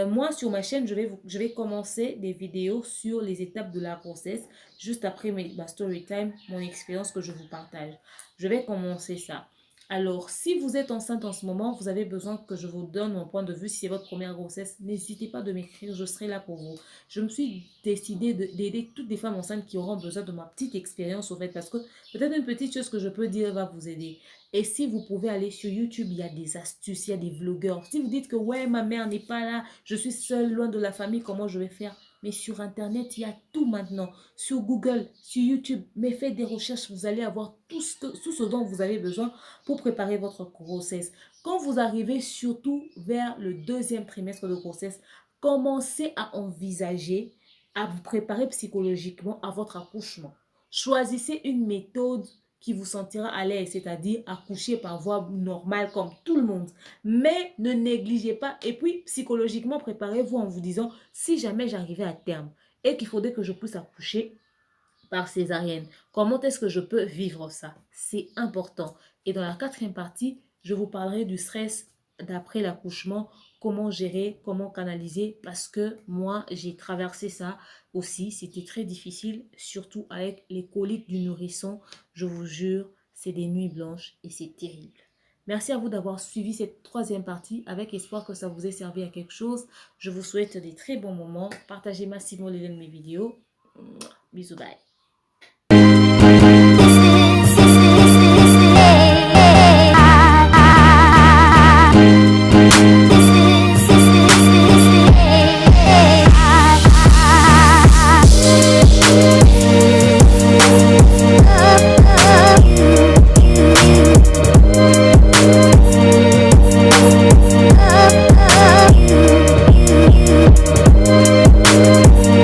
moi, sur ma chaîne, je vais commencer des vidéos sur les étapes de la grossesse, juste après ma story time, mon expérience que je vous partage. Je vais commencer ça. Alors, si vous êtes enceinte en ce moment, vous avez besoin que je vous donne mon point de vue. Si c'est votre première grossesse, n'hésitez pas de m'écrire, je serai là pour vous. Je me suis décidée d'aider toutes les femmes enceintes qui auront besoin de ma petite expérience, au fait, parce que peut-être une petite chose que je peux dire va vous aider. Et si vous pouvez aller sur YouTube, il y a des astuces, il y a des vlogueurs. Si vous dites que, ouais, ma mère n'est pas là, je suis seule, loin de la famille, comment je vais faire? Mais sur Internet, il y a tout maintenant. Sur Google, sur YouTube, mais faites des recherches, vous allez avoir tout ce dont vous avez besoin pour préparer votre grossesse. Quand vous arrivez surtout vers le deuxième trimestre de grossesse, commencez à envisager, à vous préparer psychologiquement à votre accouchement. Choisissez une méthode qui vous sentira à l'aise, c'est-à-dire accoucher par voie normale comme tout le monde. Mais ne négligez pas et puis psychologiquement préparez-vous en vous disant si jamais j'arrivais à terme et qu'il faudrait que je puisse accoucher par césarienne. Comment est-ce que je peux vivre ça? C'est important. Et dans la quatrième partie, je vous parlerai du stress d'après l'accouchement, comment gérer, comment canaliser, parce que moi, j'ai traversé ça aussi. C'était très difficile, surtout avec les coliques du nourrisson. Je vous jure, c'est des nuits blanches et c'est terrible. Merci à vous d'avoir suivi cette troisième partie avec espoir que ça vous ait servi à quelque chose. Je vous souhaite des très bons moments. Partagez massivement les liens de mes vidéos. Bisous, bye.